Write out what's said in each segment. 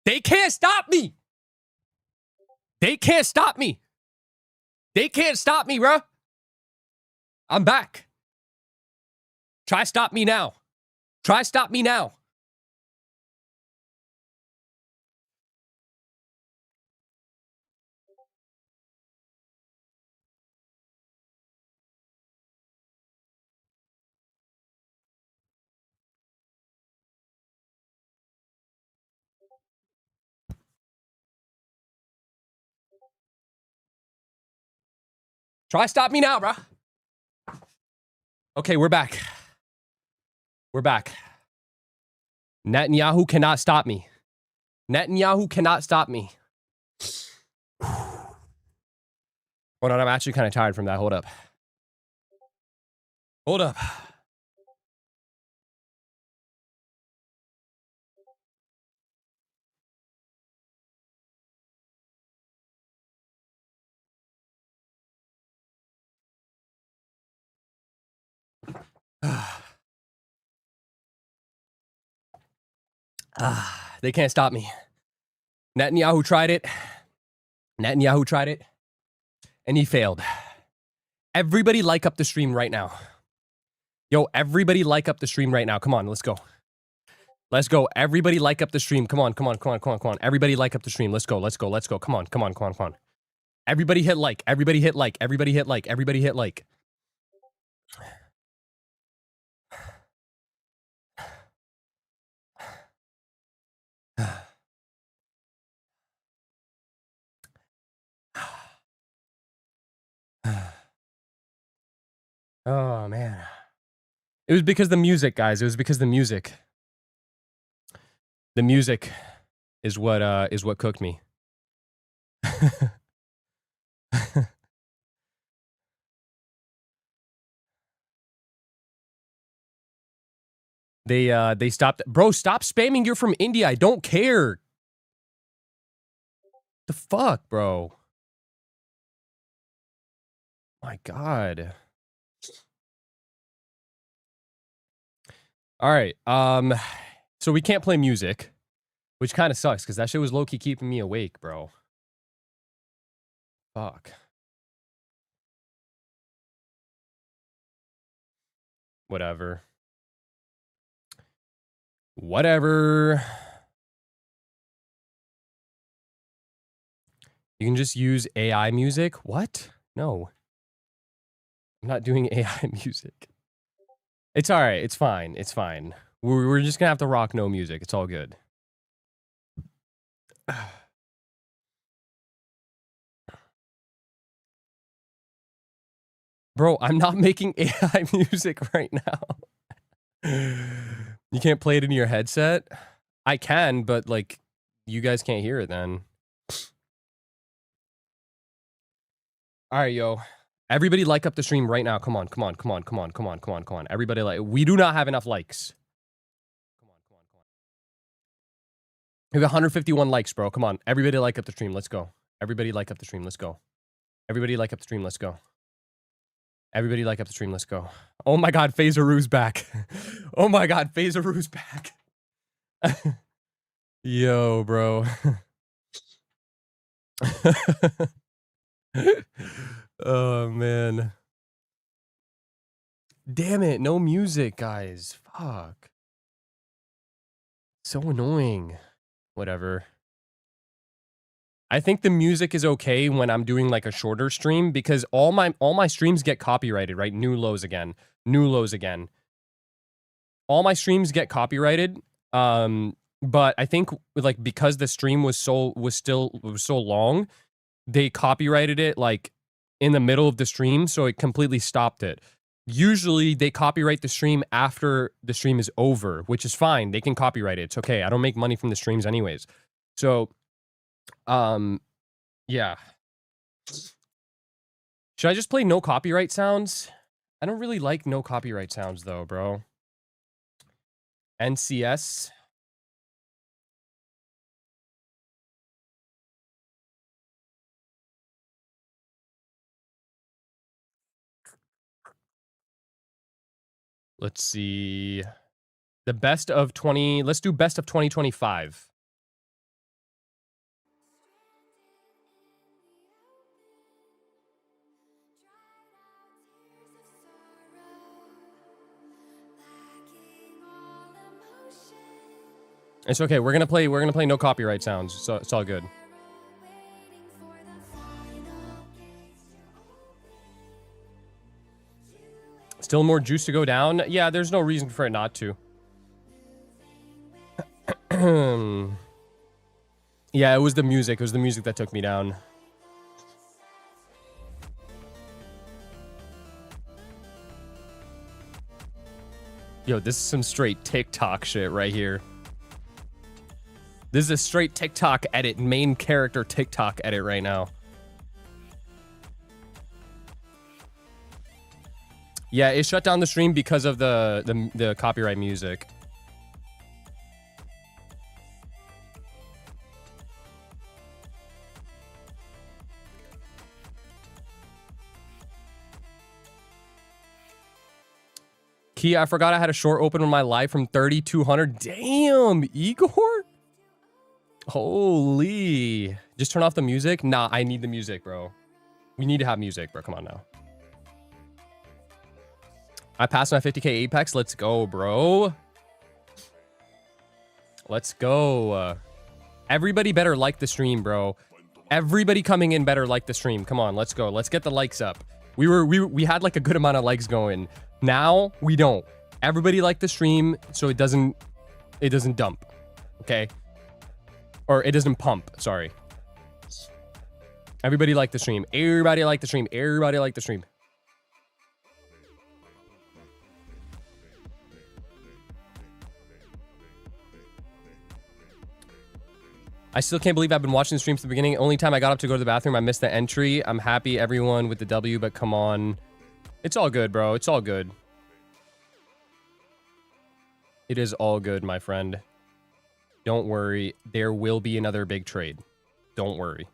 They can't stop me. They can't stop me. They can't stop me, bro. I'm back. Try stop me now. Try stop me now. Try stop me now, bro. Okay, we're back. We're back. Netanyahu cannot stop me. Netanyahu cannot stop me. Hold on, I'm actually kind of tired from that. Hold up. Hold up. They can't stop me. Netanyahu tried it. Netanyahu tried it. And he failed. Everybody like up the stream right now. Yo, everybody like up the stream right now. Come on, let's go. Let's go. Everybody like up the stream. Come on, come on, come on, come on, come on. Everybody like up the stream. Let's go, let's go, let's go. Come on, come on, come on, come on. Everybody hit like. Everybody hit like. Everybody hit like. Everybody hit like. Oh, man. It was because the music, guys. It was because the music. The music is what cooked me. They stopped. Bro, stop spamming. You're from India. I don't care. The fuck, bro. My God. All right. So we can't play music, which kind of sucks because that shit was low-key keeping me awake, bro. Fuck. Whatever. Whatever. You can just use AI music? What? No. I'm not doing AI music. It's all right. It's fine. It's fine. We're just gonna have to rock no music. It's all good. Bro, I'm not making AI music right now. You can't play it in your headset? I can, but like, you guys can't hear it then. All right, yo. Everybody like up the stream right now. Come on, come on, come on, come on, come on, come on, come on. Everybody like, we do not have enough likes. Come on, come on, come on. We have 151 likes, bro. Come on. Everybody like up the stream. Let's go. Everybody like up the stream. Let's go. Everybody like up the stream. Let's go. Everybody like up the stream. Let's go. Oh my God, Phaseru's back. Oh my God, Phaseru's back. Yo, bro. Oh, man. Damn it. No music, guys. Fuck. So annoying. Whatever. I think the music is okay when I'm doing like a shorter stream because all my streams get copyrighted, right? New lows again. New lows again. All my streams get copyrighted. But I think like because the stream was so long, they copyrighted it like in the middle of the stream, so it completely stopped it. Usually they copyright the stream after the stream is over, which is fine. They can copyright it. It's okay. I don't make money from the streams anyways. So yeah. Should I just play no copyright sounds? I don't really like no copyright sounds though, bro. NCS. Let's see. The best of 20. Let's do best of 2025. It's okay. We're gonna play no copyright sounds, so it's all good. Still more juice to go down? Yeah, there's no reason for it not to. Yeah, it was the music. It was the music that took me down. Yo, this is some straight TikTok shit right here. This is a straight TikTok edit, main character TikTok edit right now. Yeah, it shut down the stream because of the copyright music. Key, I forgot I had a short open on my live from 3,200. Damn, Igor? Holy. Just turn off the music? Nah, I need the music, bro. We need to have music, bro. Come on now. I passed my 50k Apex. Let's go, bro. Let's go. Everybody better like the stream, bro. Everybody coming in better like the stream. Come on, let's go. Let's get the likes up. We had like a good amount of likes going. Now we don't. Everybody like the stream so it doesn't dump. Okay? Or it doesn't pump, sorry. Everybody like the stream. Everybody like the stream. Everybody like the stream. I still can't believe I've been watching the stream from the beginning. Only time I got up to go to the bathroom, I missed the entry. I'm happy everyone with the W, but come on. It's all good, bro. It's all good. It is all good, my friend. Don't worry. There will be another big trade. Don't worry.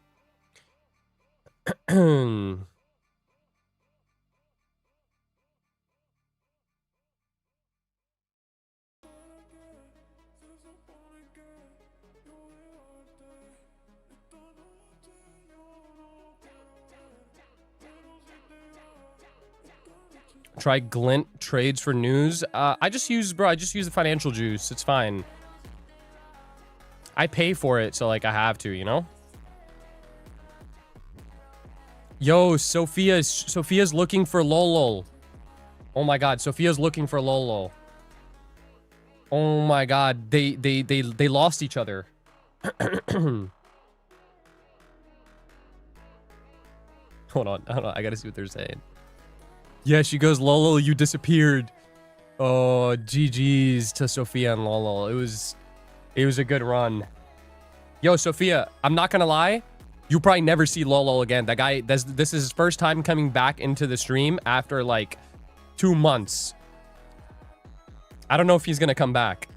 Try Glint trades for news. I just use the financial juice. It's fine. I pay for it, so like I have to, you know? Yo, Sophia's looking for Lolo. Oh my god, Sophia's looking for Lolo. Oh my god, they lost each other. Hold on, I gotta see what they're saying. Yeah, she goes, Lolo, you disappeared. Oh, GG's to Sophia and Lolo. It was a good run. Yo, Sophia, I'm not gonna lie. You probably never see Lolo again. That guy, this is his first time coming back into the stream after like 2 months. I don't know if he's gonna come back.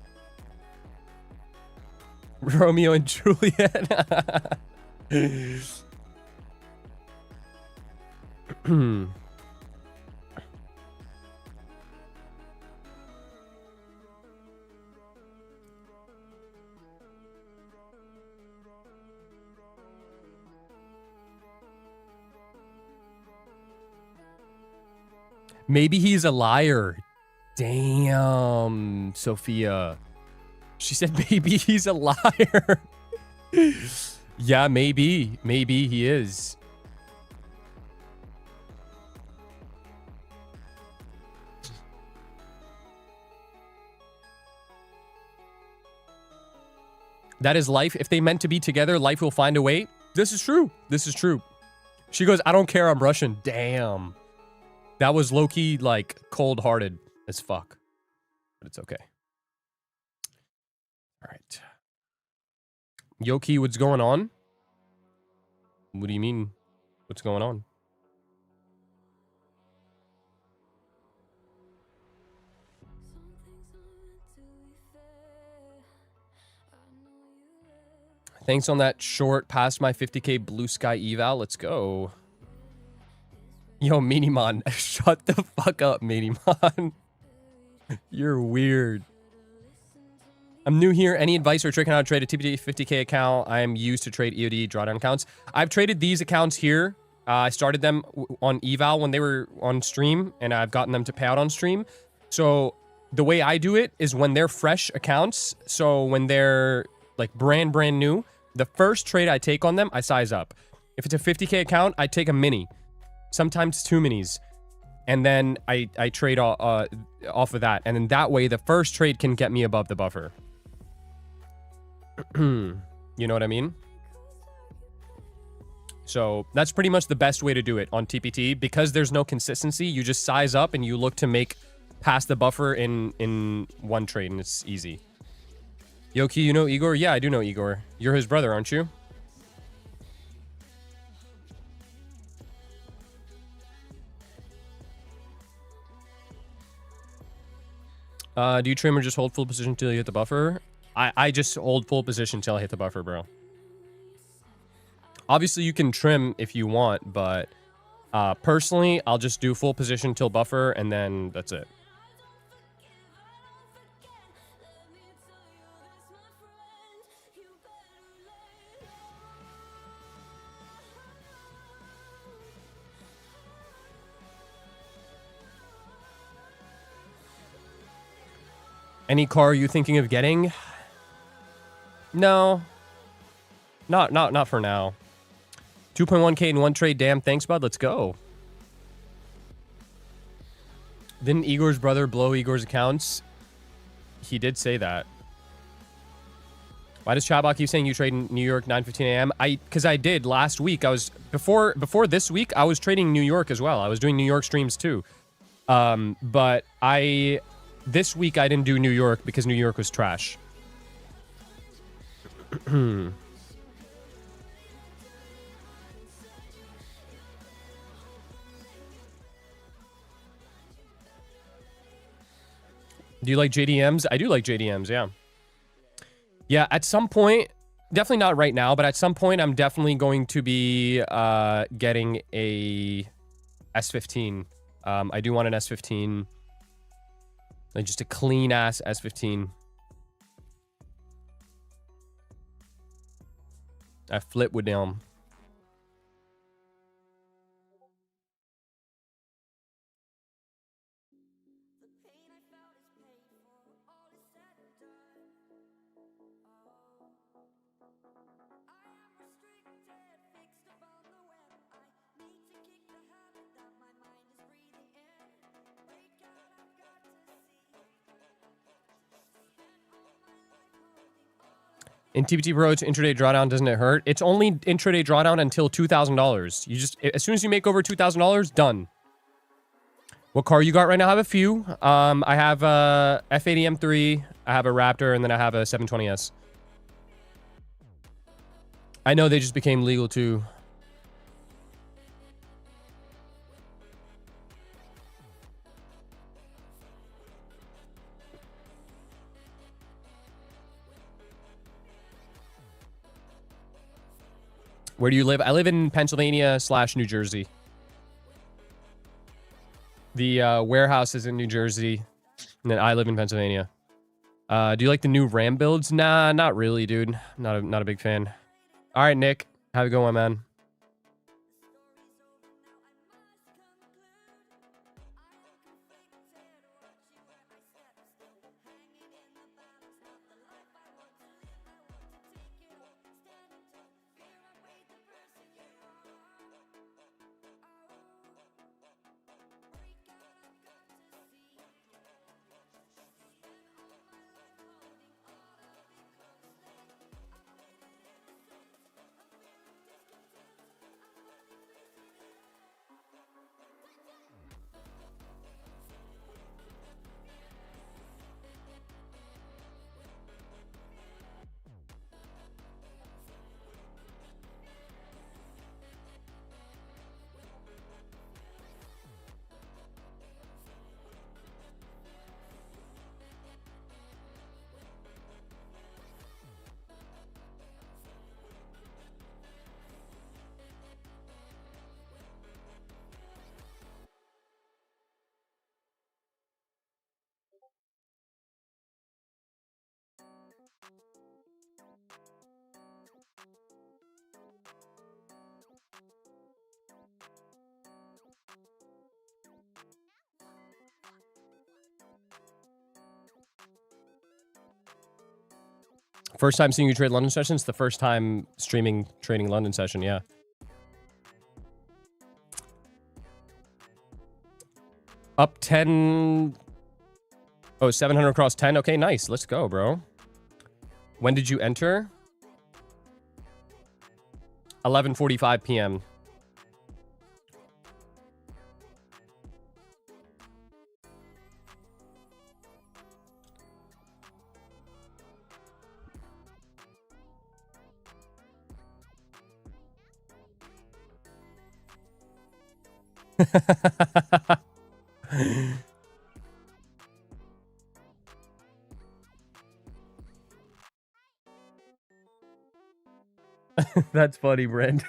Romeo and Juliet. Maybe he's a liar. Damn, Sophia. She said maybe he's a liar. Yeah, maybe. Maybe he is. That is life. If they meant to be together, life will find a way. This is true. This is true. She goes, I don't care, I'm Russian. Damn. That was low-key, like, cold-hearted as fuck. But it's okay. All right. Yoki, what's going on? What do you mean? What's going on? Thanks on that short past my 50k blue sky eval. Let's go. Yo, Minimon, shut the fuck up, Minimon. You're weird. I'm new here. Any advice or trick on how to trade a TPT 50k account? I am used to trade EOD drawdown accounts. I've traded these accounts here. I started them on eval when they were on stream, and I've gotten them to pay out on stream. So the way I do it is when they're fresh accounts. So when they're like brand new, the first trade I take on them, I size up. If it's a 50K account, I take a mini, sometimes 2 minis. And then I trade off of that. And then that way, the first trade can get me above the buffer. You know what I mean? So that's pretty much the best way to do it on TPT. Because there's no consistency, you just size up and you look to make past the buffer in one trade, and it's easy. Yoki, you know Igor? Yeah, I do know Igor. You're his brother, aren't you? Do you trim or just hold full position until you hit the buffer? I just hold full position until I hit the buffer, bro. Obviously, you can trim if you want, but personally, I'll just do full position till buffer, and then that's it. Any car you thinking of getting? No. Not for now. 2.1K in one trade. Damn, thanks, bud. Let's go. Didn't Igor's brother blow Igor's accounts? He did say that. Why does Chabot keep saying you trade in New York 9:15 a.m.? Because I did last week. I was before this week. I was trading New York as well. I was doing New York streams too. But this week I didn't do New York because New York was trash. Do you like JDMs? I do like JDMs, yeah. Yeah, at some point, definitely not right now, but at some point I'm definitely going to be getting a S15. I do want an S15. Like just a clean ass S15. I flip with them. In TPT Pro, it's intraday drawdown. Doesn't it hurt? It's only intraday drawdown until $2,000. You just, as soon as you make over $2,000, done. What car you got right now? I have a few. I have a F80 M3. I have a Raptor, and then I have a 720S. I know they just became legal too. Where do you live? I live in Pennsylvania / New Jersey. The warehouse is in New Jersey, and then I live in Pennsylvania. Do you like the new Ram builds? Nah, not really, dude. Not a big fan. All right, Nick. Have a good one, man. First time seeing you trade London sessions. The first time trading London session. Yeah. Up 10. Oh, 700 across 10. Okay, nice. Let's go, bro. When did you enter? 11:45 p.m. That's funny, Brandon.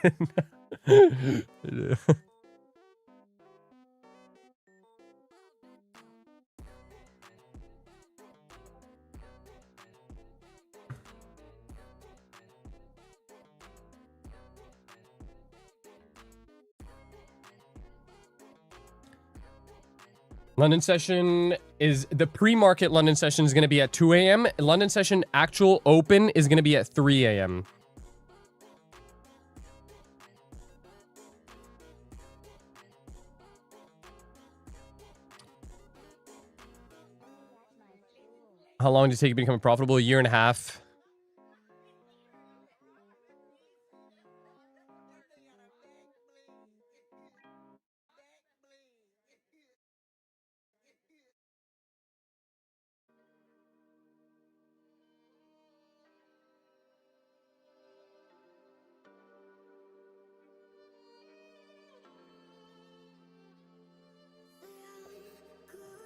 London session is the pre-market. London session is going to be at 2 a.m. London session actual open is going to be at 3 a.m. How long did it take to become profitable? A year and a half.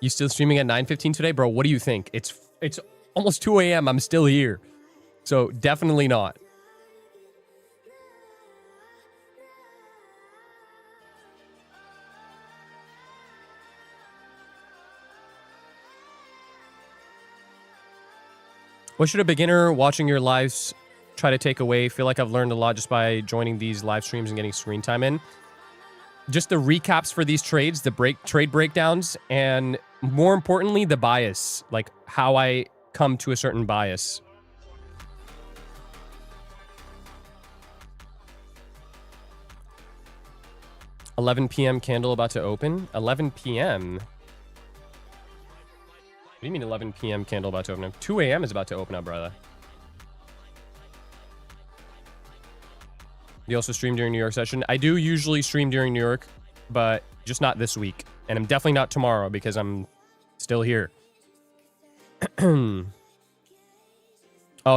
You still streaming at 9:15 today? Bro, what do you think? It's almost 2 a.m. I'm still here. So definitely not. What should a beginner watching your lives try to take away? Feel like I've learned a lot just by joining these live streams and getting screen time in. Just the recaps for these trades, the trade breakdowns, and more importantly, the bias, like how I come to a certain bias. $11 p.m. candle about to open. 11 p.m. What do you mean 11 p.m. candle about to open up? 2 a.m. is about to open up, brother. You also stream during New York session. I do usually stream during New York, but just not this week. And I'm definitely not tomorrow because I'm still here. Oh,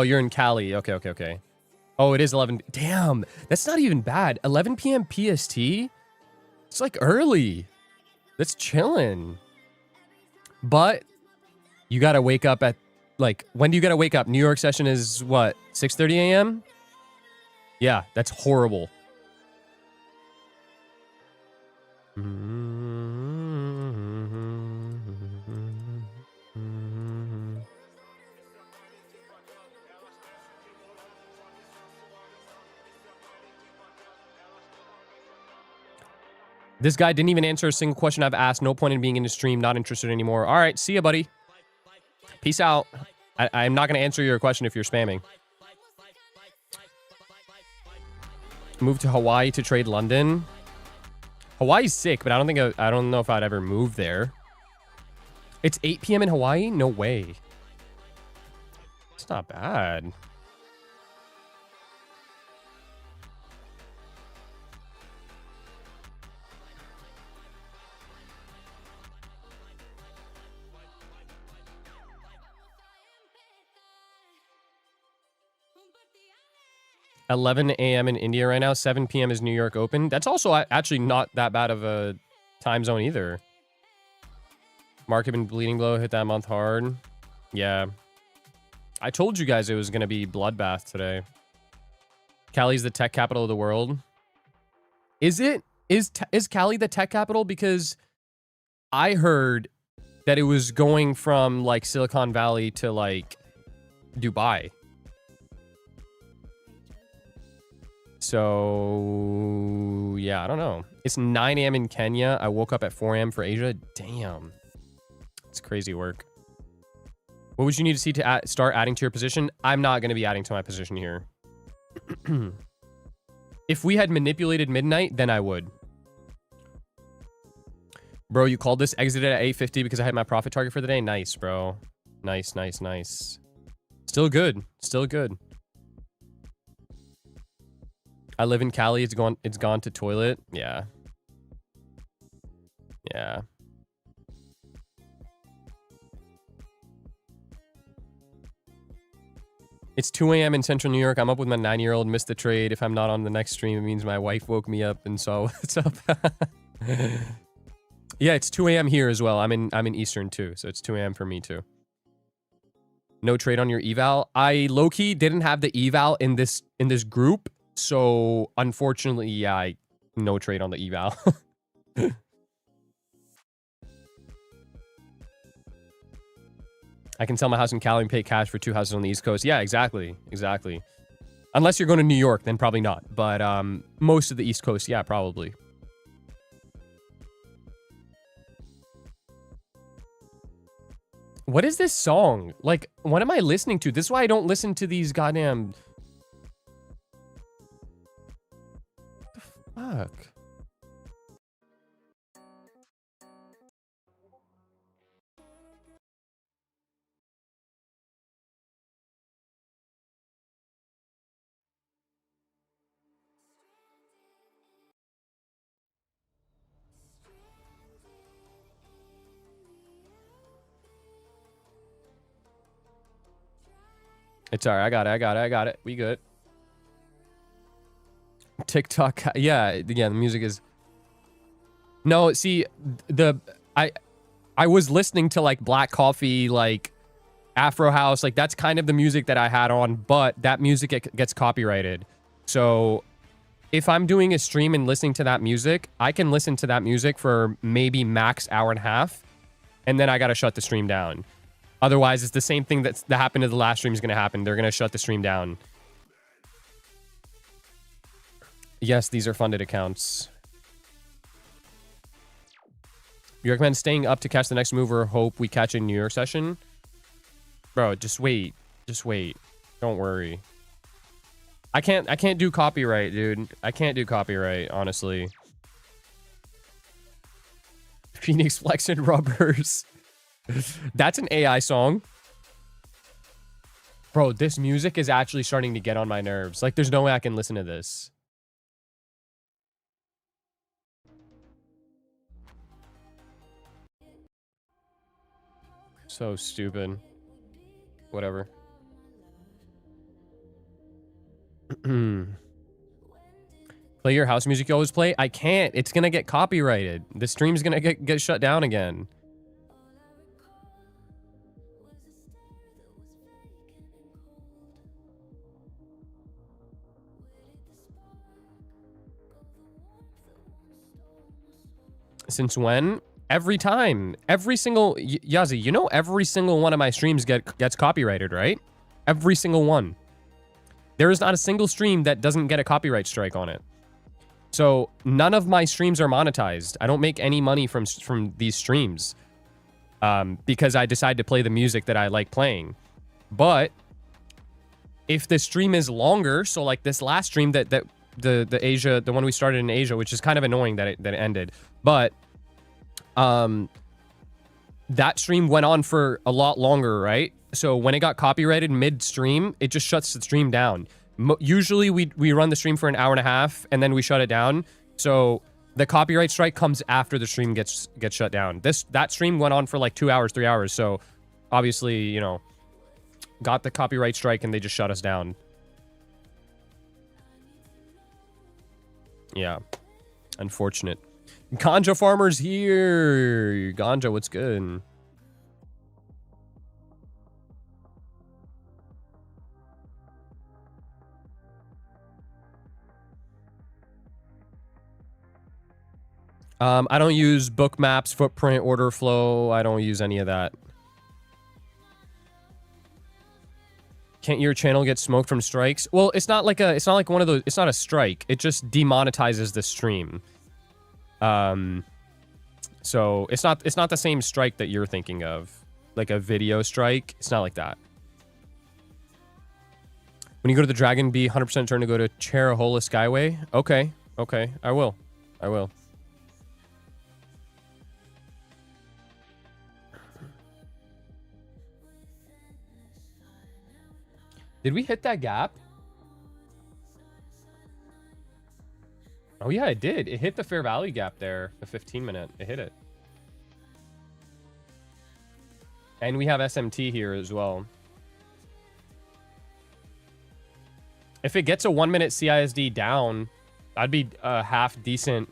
you're in Cali. Okay. Oh, it is 11. Damn, that's not even bad. 11 p.m. PST? It's like early. That's chilling. But you got to wake up at, like, when do you got to wake up? New York session is what? 6:30 a.m.? Yeah, that's horrible. This guy didn't even answer a single question I've asked. No point in being in the stream. Not interested anymore. All right, see ya, buddy. Peace out. I'm not going to answer your question if you're spamming. Move to Hawaii to trade London. Hawaii's sick, but I don't know if I'd ever move there. It's 8 p.m. in Hawaii? No way. It's not bad. $11 a.m. in India right now. 7 p.m. is New York open. That's also actually not that bad of a time zone either. Market been bleeding blow. Hit that month hard. Yeah. I told you guys it was going to be bloodbath today. Cali's the tech capital of the world. Is it? Is Cali the tech capital? Because I heard that it was going from like Silicon Valley to like Dubai. So, yeah, I don't know. It's 9 a.m. in Kenya. I woke up at 4 a.m. for Asia. Damn. It's crazy work. What would you need to see to start adding to your position? I'm not going to be adding to my position here. If we had manipulated midnight, then I would. Bro, you called this, exited at 850 because I had my profit target for the day? Nice, bro. Nice, nice, nice. Still good. Still good. I live in Cali. It's gone to toilet. Yeah. Yeah. It's 2 a.m. in Central New York. I'm up with my 9-year-old. Missed the trade. If I'm not on the next stream, it means my wife woke me up and saw what's up. Yeah, it's 2 a.m. here as well. I'm in Eastern too, so it's 2 a.m. for me too. No trade on your eval. I low-key didn't have the eval in this group, so unfortunately, yeah, no trade on the eval. I can sell my house in Cali and pay cash for 2 houses on the East Coast. Yeah, exactly. Exactly. Unless you're going to New York, then probably not. But most of the East Coast, yeah, probably. What is this song? Like, what am I listening to? This is why I don't listen to these goddamn... What the fuck? It's alright. I got it. We good. TikTok. Yeah, the music is... No, see, I was listening to, like, Black Coffee, like, Afro House. Like, that's kind of the music that I had on, but that music gets copyrighted. So, if I'm doing a stream and listening to that music, I can listen to that music for maybe max hour and a half, and then I gotta shut the stream down. Otherwise, it's the same thing that happened to the last stream is going to happen. They're going to shut the stream down. Yes, these are funded accounts. You recommend staying up to catch the next move or hope we catch a New York session? Bro, just wait. Just wait. Don't worry. I can't do copyright, dude. I can't do copyright, honestly. Phoenix flexing rubbers. That's an AI song. Bro, this music is actually starting to get on my nerves. Like, there's no way I can listen to this. So stupid. Whatever. Play your house music you always play? I can't. It's gonna get copyrighted. The stream's gonna get shut down again. Since when? Every time. Every single... Yazi, you know every single one of my streams gets copyrighted, right? Every single one. There is not a single stream that doesn't get a copyright strike on it. So, none of my streams are monetized. I don't make any money from these streams. Because I decide to play the music that I like playing. But, if the stream is longer, so like this last stream the Asia, the one we started in Asia, which is kind of annoying that it ended. But, that stream went on for a lot longer, right? So when it got copyrighted mid-stream, it just shuts the stream down. Usually we run the stream for an hour and a half and then we shut it down. So the copyright strike comes after the stream gets shut down. That stream went on for like 2 hours, 3 hours. So obviously, you know, got the copyright strike and they just shut us down. Yeah. Unfortunate. Ganja farmers here. Ganja, what's good? I don't use book maps, footprint, order flow. I don't use any of that. Can't your channel get smoked from strikes? Well, it's not like one of those. It's not a strike. It just demonetizes the stream. So it's not the same strike that you're thinking of. like a video strike. It's not like that. When you go to the Dragon, be 100% turn to go to Cherahola Skyway. Okay. Okay. I will. I will. Did we hit that gap? Oh, yeah, it did. It hit the fair value gap there. The 15-minute. It hit it. And we have SMT here as well. If it gets a 1-minute CISD down, I'd be half decent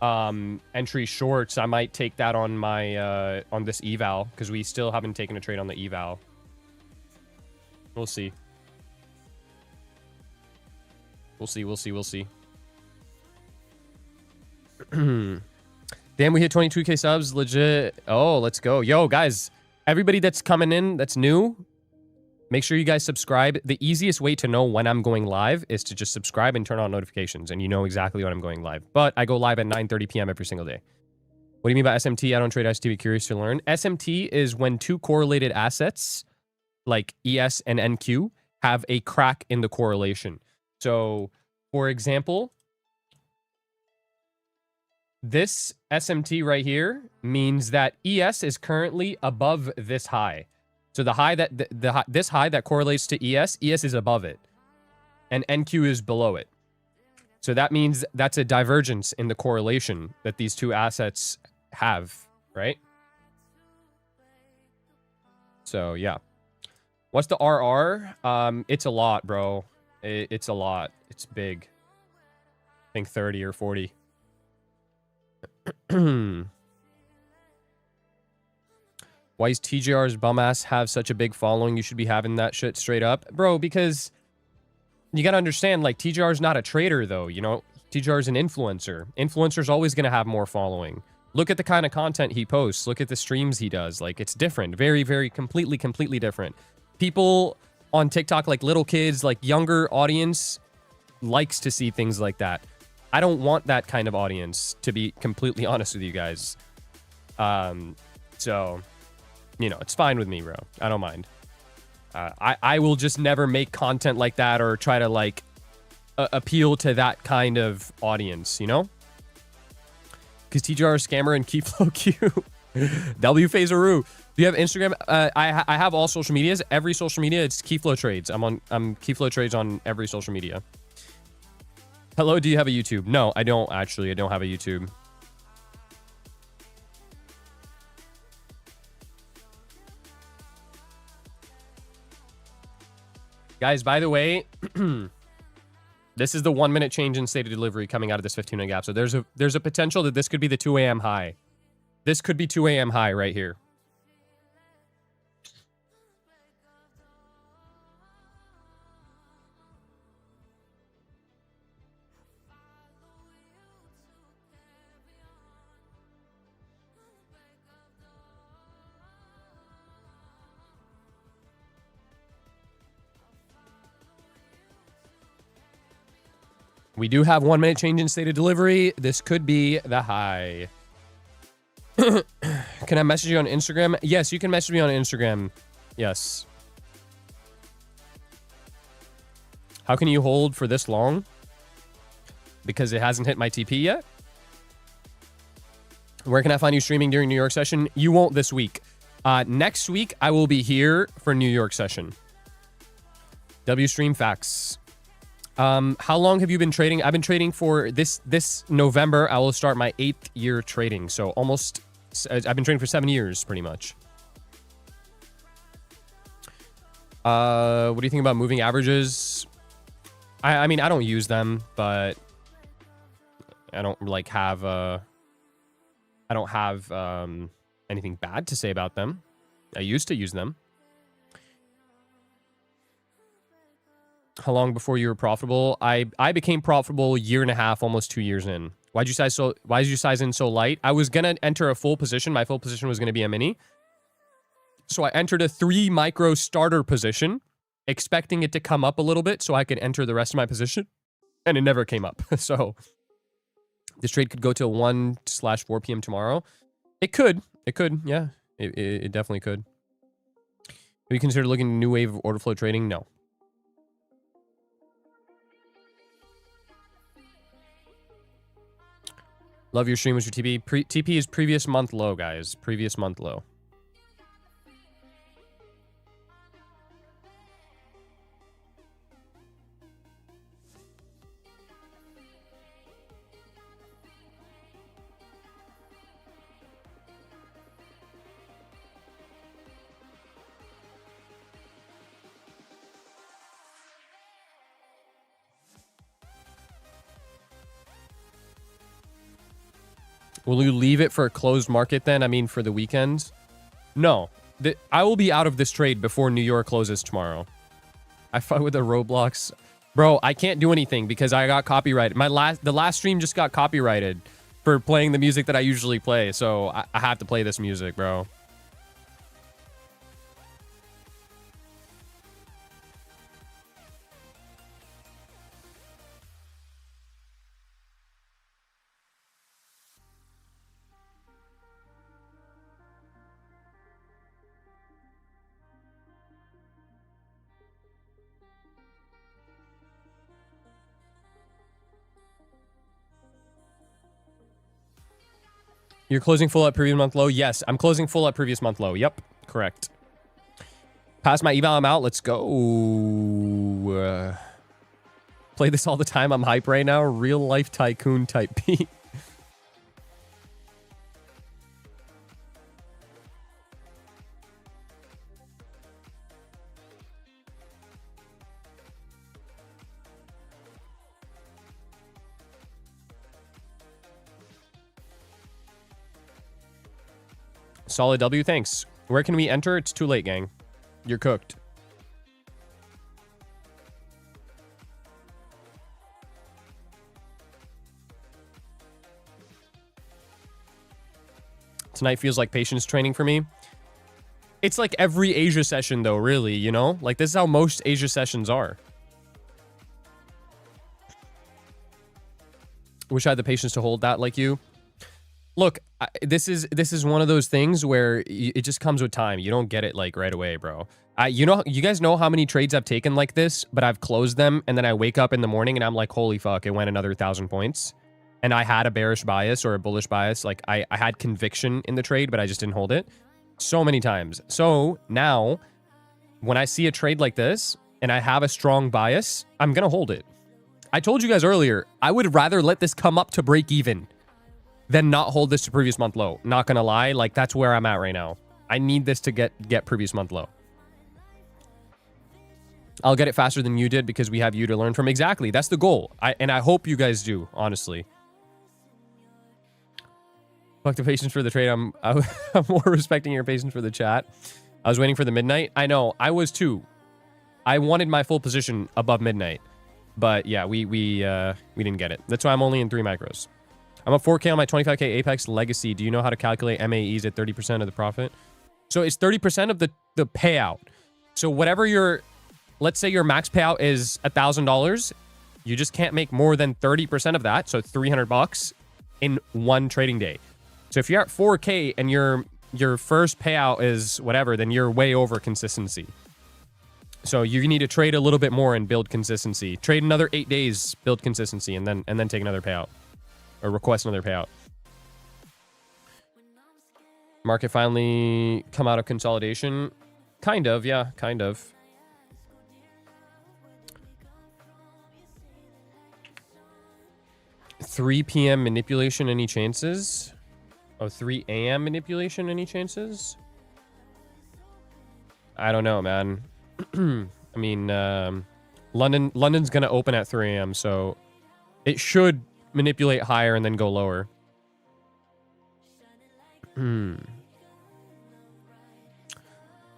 entry shorts. I might take that on my on this eval because we still haven't taken a trade on the eval. We'll see. We'll see. We'll see. We'll see. Damn, we hit 22k subs. Legit. Oh, let's go. Yo, guys, everybody that's coming in that's new, make sure you guys subscribe. The easiest way to know when I'm going live is to just subscribe and turn on notifications, and you know exactly when I'm going live. But I go live at 9:30 p.m. every single day. What do you mean by SMT? I don't trade STB. Curious to learn. SMT is when two correlated assets, like ES and NQ, have a crack in the correlation. So, for example, this SMT right here means that ES is currently above this high. So the high that this high that correlates to ES is above it, and NQ is below it. So that means that's a divergence in the correlation that these two assets have, right? So yeah, what's the RR? It's a lot, bro. It's a lot. It's big. I think 30 or 40. Why is TJR's bum-ass have such a big following? You should be having that shit straight up. Bro, because you gotta understand, like, TJR's not a trader, though, you know? TJR's an influencer. Influencer's always gonna have more following. Look at the kind of content he posts. Look at the streams he does. Like, it's different. Very, very, completely different. People on TikTok, like little kids, like younger audience, likes to see things like that. I don't want that kind of audience, to be completely honest with you guys. So, you know, it's fine with me, bro. I don't mind. I will just never make content like that or try to, like, appeal to that kind of audience, you know? Because TJR scammer and Keyflow Q. W Phaseroo. Do you have Instagram? I have all social medias. Every social media, it's Keyflow Trades. I'm Keyflow Trades on every social media. Hello, do you have a YouTube? No, I don't, actually. I don't have a YouTube. Guys, by the way, this is the 1-minute change in state of delivery coming out of this 15-minute gap. So there's a potential that this could be the 2 a.m. high. This could be 2 a.m. high right here. We do have 1-minute change in state of delivery. This could be the high. Can I message you on Instagram? Yes, you can message me on Instagram. Yes. How can you hold for this long? Because it hasn't hit my TP yet? Where can I find you streaming during New York session? You won't this week. Next week, I will be here for New York session. W stream facts. How long have you been trading? I've been trading for this November. I will start my 8th year trading. So almost, I've been trading for 7 years, pretty much. What do you think about moving averages? I mean, I don't use them, but I don't like have, I don't have, anything bad to say about them. I used to use them. How long before you were profitable? I became profitable 1.5 years, almost 2 years in. Why did you size in so light? I was gonna enter a full position. My full position was gonna be a mini. So I entered a 3 micro starter position, expecting it to come up a little bit so I could enter the rest of my position, and it never came up. So this trade could go till 1/4 p.m. tomorrow. It could, yeah, it definitely could. we consider looking at a new wave of order flow trading? No. Love your stream. What's your TP? TP is previous month low, guys. Previous month low. Will you leave it for a closed market then? I mean, for the weekend? No. I will be out of this trade before New York closes tomorrow. I fight with the Roblox. Bro, I can't do anything because I got copyrighted. The last stream just got copyrighted for playing the music that I usually play. So I have to play this music, bro. You're closing full at previous month low? Yes, I'm closing full at previous month low. Yep, correct. Pass my eval, I'm out. Let's go. Play this all the time. I'm hype right now. Real life tycoon type beat. Solid W, thanks. Where can we enter? It's too late, gang. You're cooked. Tonight feels like patience training for me. It's like every Asia session, though, really, you know? Like, this is how most Asia sessions are. Wish I had the patience to hold that like you. Look, this is one of those things where it just comes with time. You don't get it like right away, bro. You guys know how many trades I've taken like this, but I've closed them and then I wake up in the morning and I'm like, holy fuck, it went another 1,000 points. And I had a bearish bias or a bullish bias. Like I had conviction in the trade, but I just didn't hold it so many times. So now when I see a trade like this and I have a strong bias, I'm going to hold it. I told you guys earlier, I would rather let this come up to break even than not hold this to previous month low. Not gonna lie, like that's where I'm at right now. I need this to get previous month low. I'll get it faster than you did because we have you to learn from. Exactly, that's the goal. And I hope you guys do, honestly. Fuck the patience for the trade. I'm more respecting your patience for the chat. I was waiting for the midnight. I know, I was too. I wanted my full position above midnight, but yeah, we didn't get it. That's why I'm only in 3 micros. I'm at 4K on my 25K Apex Legacy. Do you know how to calculate MAEs at 30% of the profit? So it's 30% of the payout. So whatever let's say your max payout is $1,000, you just can't make more than 30% of that. So $300 in one trading day. So if you're at 4K and your first payout is whatever, then you're way over consistency. So you need to trade a little bit more and build consistency. Trade another 8 days, build consistency, and then take another payout. Or request another payout. Market finally come out of consolidation. Kind of, yeah, kind of. $3 p.m. manipulation, any chances? Oh, 3 a.m. manipulation, any chances? I don't know, man. I mean, London's gonna open at 3 a.m., so it should manipulate higher and then go lower.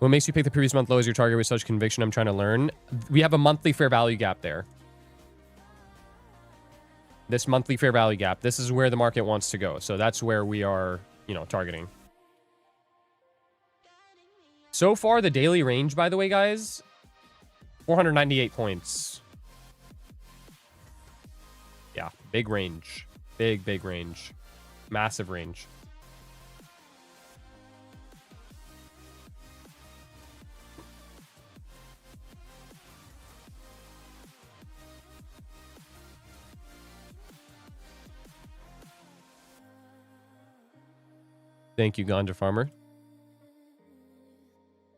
What makes you pick the previous month low as your target with such conviction? I'm trying to learn. We have a monthly fair value gap there. This monthly fair value gap. This is where the market wants to go. So that's where we are, you know, targeting. So far, the daily range, by the way, guys, 498 points. Yeah, big range. Big range. Massive range. Thank you, Ganja Farmer.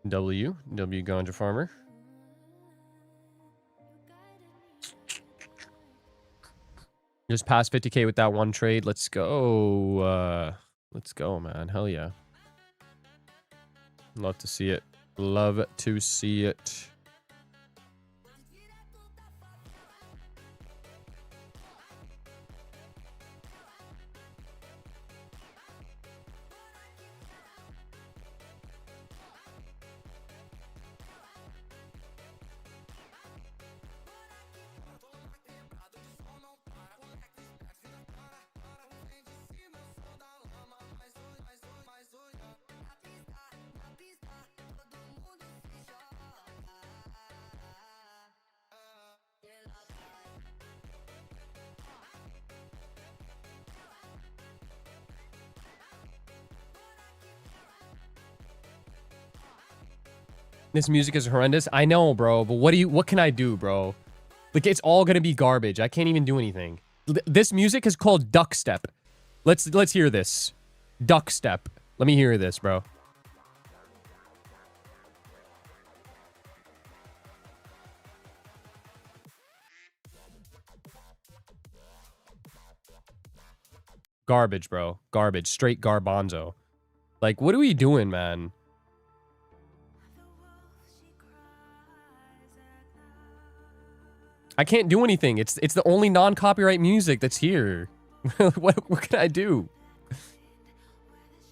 W Ganja Farmer. Just past 50K with that one trade. Let's go. Let's go, man. Hell yeah. Love to see it. Love to see it. This music is horrendous. I know, bro, but what can I do, bro? Like, it's all gonna be garbage. I can't even do anything. This music is called Duck Step. Let's hear this. Duck Step. Let me hear this, bro. Garbage, bro. Garbage. Straight garbanzo. Like, what are we doing, man? I can't do anything. It's the only non-copyright music that's here. What can I do?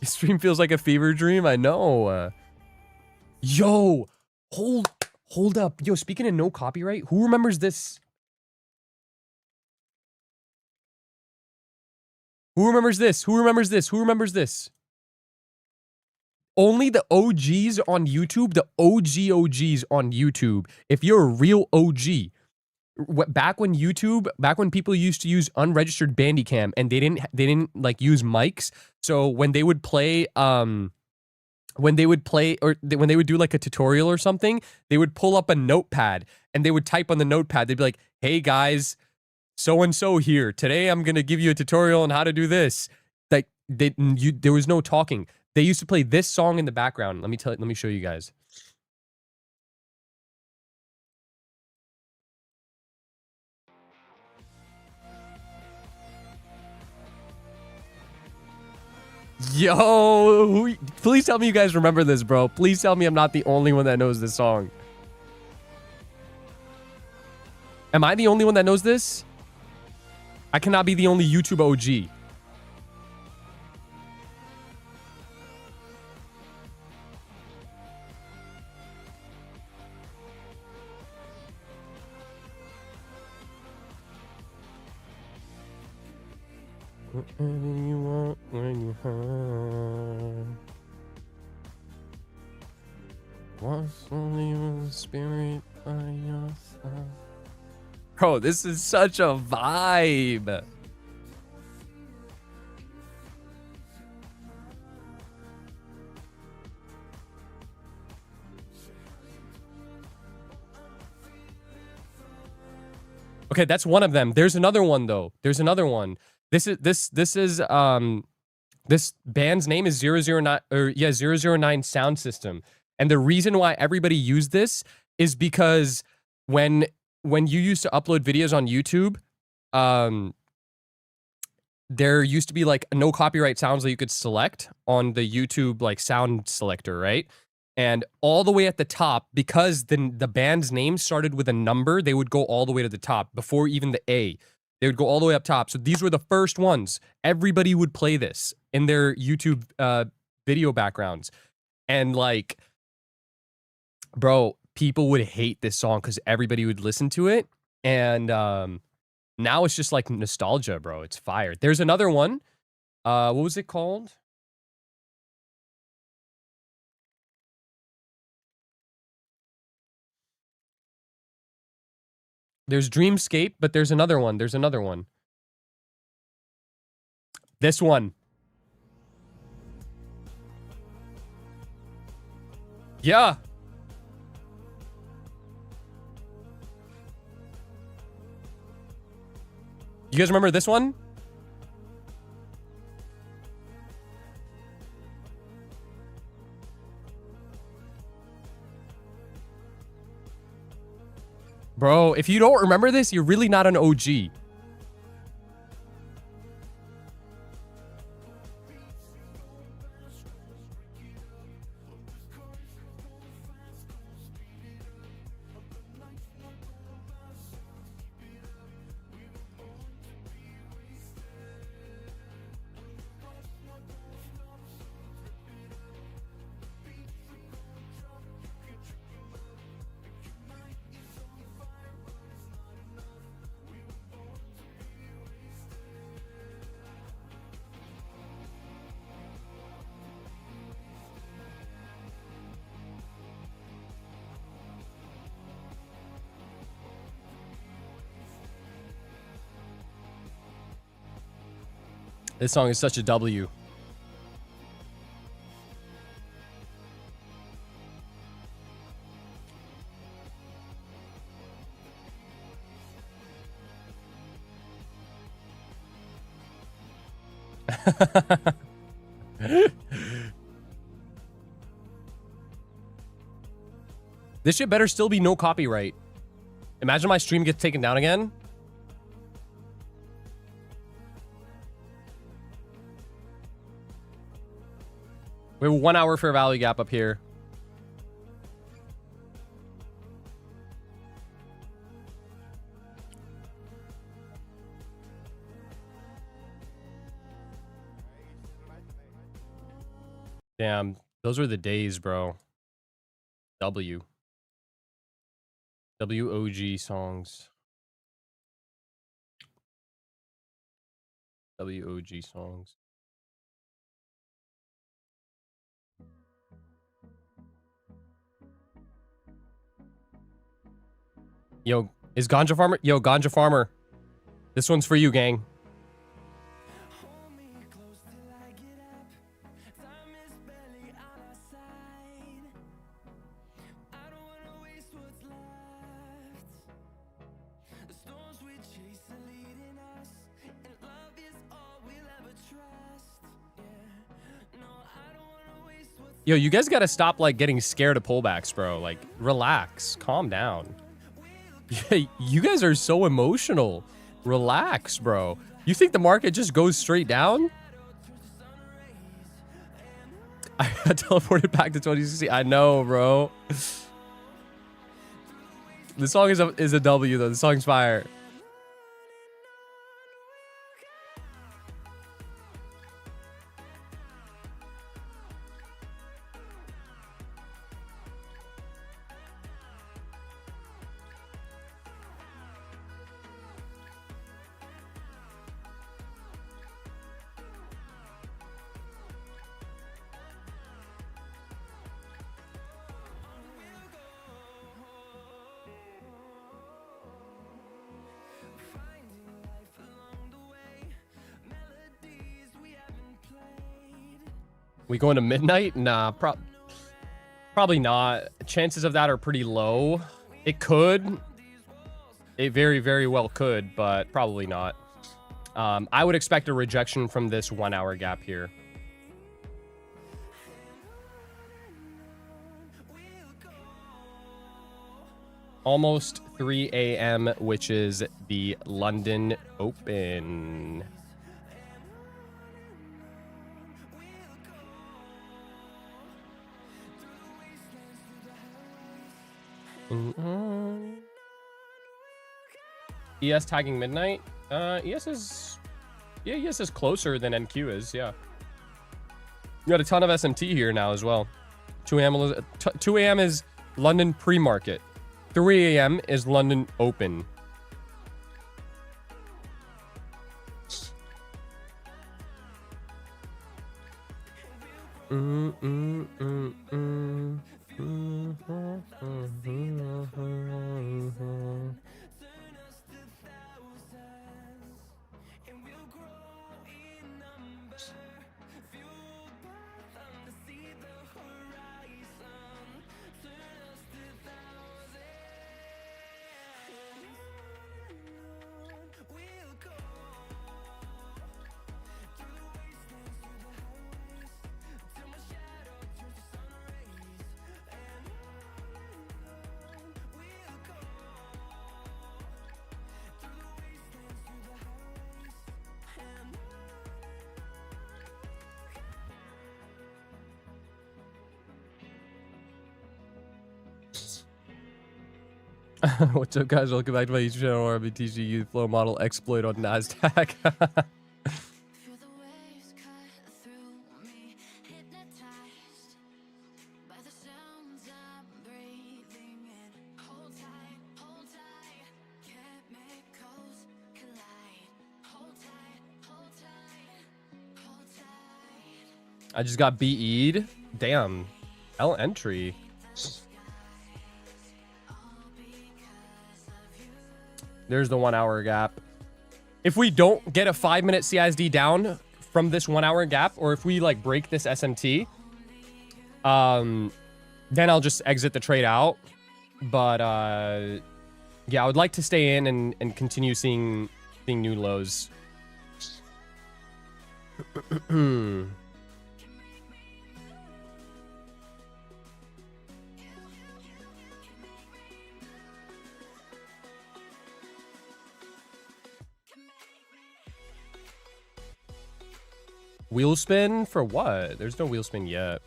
Your stream feels like a fever dream. I know. Yo, hold up. Yo, speaking of no copyright, who remembers this? Who remembers this? Who remembers this? Who remembers this? Only the OGs on YouTube, the OGs on YouTube. If you're a real OG, back when people used to use unregistered Bandicam and they didn't like use mics. So when they would play, when they would do like a tutorial or something, they would pull up a notepad and they would type on the notepad. They'd be like, "Hey guys, so-and-so here. Today I'm going to give you a tutorial on how to do this." Like there was no talking. They used to play this song in the background. Let me show you guys. Yo, please tell me you guys remember this, bro. Please tell me I'm not the only one that knows this song. Am I the only one that knows this? I cannot be the only YouTube OG. Whatever you want when you're high. What's only with the spirit by your side. Bro, this is such a vibe. Okay, that's one of them. There's another one though. There's another one. This band's name is 009 or yeah, 009 Sound System. And the reason why everybody used this is because when you used to upload videos on YouTube, there used to be like no copyright sounds that you could select on the YouTube like sound selector, right? And all the way at the top, because the band's name started with a number, they would go all the way to the top before even the A. They would go all the way up top. So these were the first ones. Everybody would play this in their YouTube video backgrounds. And like, bro, people would hate this song because everybody would listen to it. And now it's just like nostalgia, bro. It's fire. There's another one. What was it called? There's Dreamscape, but there's another one. There's another one. This one. Yeah. You guys remember this one? Bro, if you don't remember this, you're really not an OG. This song is such a W. This shit better still be no copyright. Imagine my stream gets taken down again. We have a 1 hour fair value gap up here. Damn, those were the days, bro. WOG songs. WOG songs. Yo, is Ganja Farmer? Yo, Ganja Farmer. This one's for you, gang. Yo, you guys gotta stop, like, getting scared of pullbacks, bro. Like, relax. Calm down. You guys are so emotional. Relax, bro. You think the market just goes straight down? I got teleported back to 2016. I know, bro. The song is a W, though. The song's fire. We going to midnight? Nah, probably not. Chances of that are pretty low. It could. It very, very well could, but probably not. I would expect a rejection from this 1 hour gap here. Almost 3 a.m., which is the London Open. ES tagging midnight. ES is, yeah, ES is closer than NQ is. Yeah, we got a ton of SMT here now as well. 2 a.m. is London pre-market. 3 a.m. is London Open. What's up, guys? Welcome back to my YouTube channel, RBTG Keyflow model exploit on NASDAQ. I just got BE'd. Damn. L entry. There's the 1 hour gap. If we don't get a 5-minute CISD down from this 1 hour gap, or if we like break this SMT, then I'll just exit the trade out. But yeah, I would like to stay in and continue seeing new lows. Wheel spin for what? There's no wheel spin yet.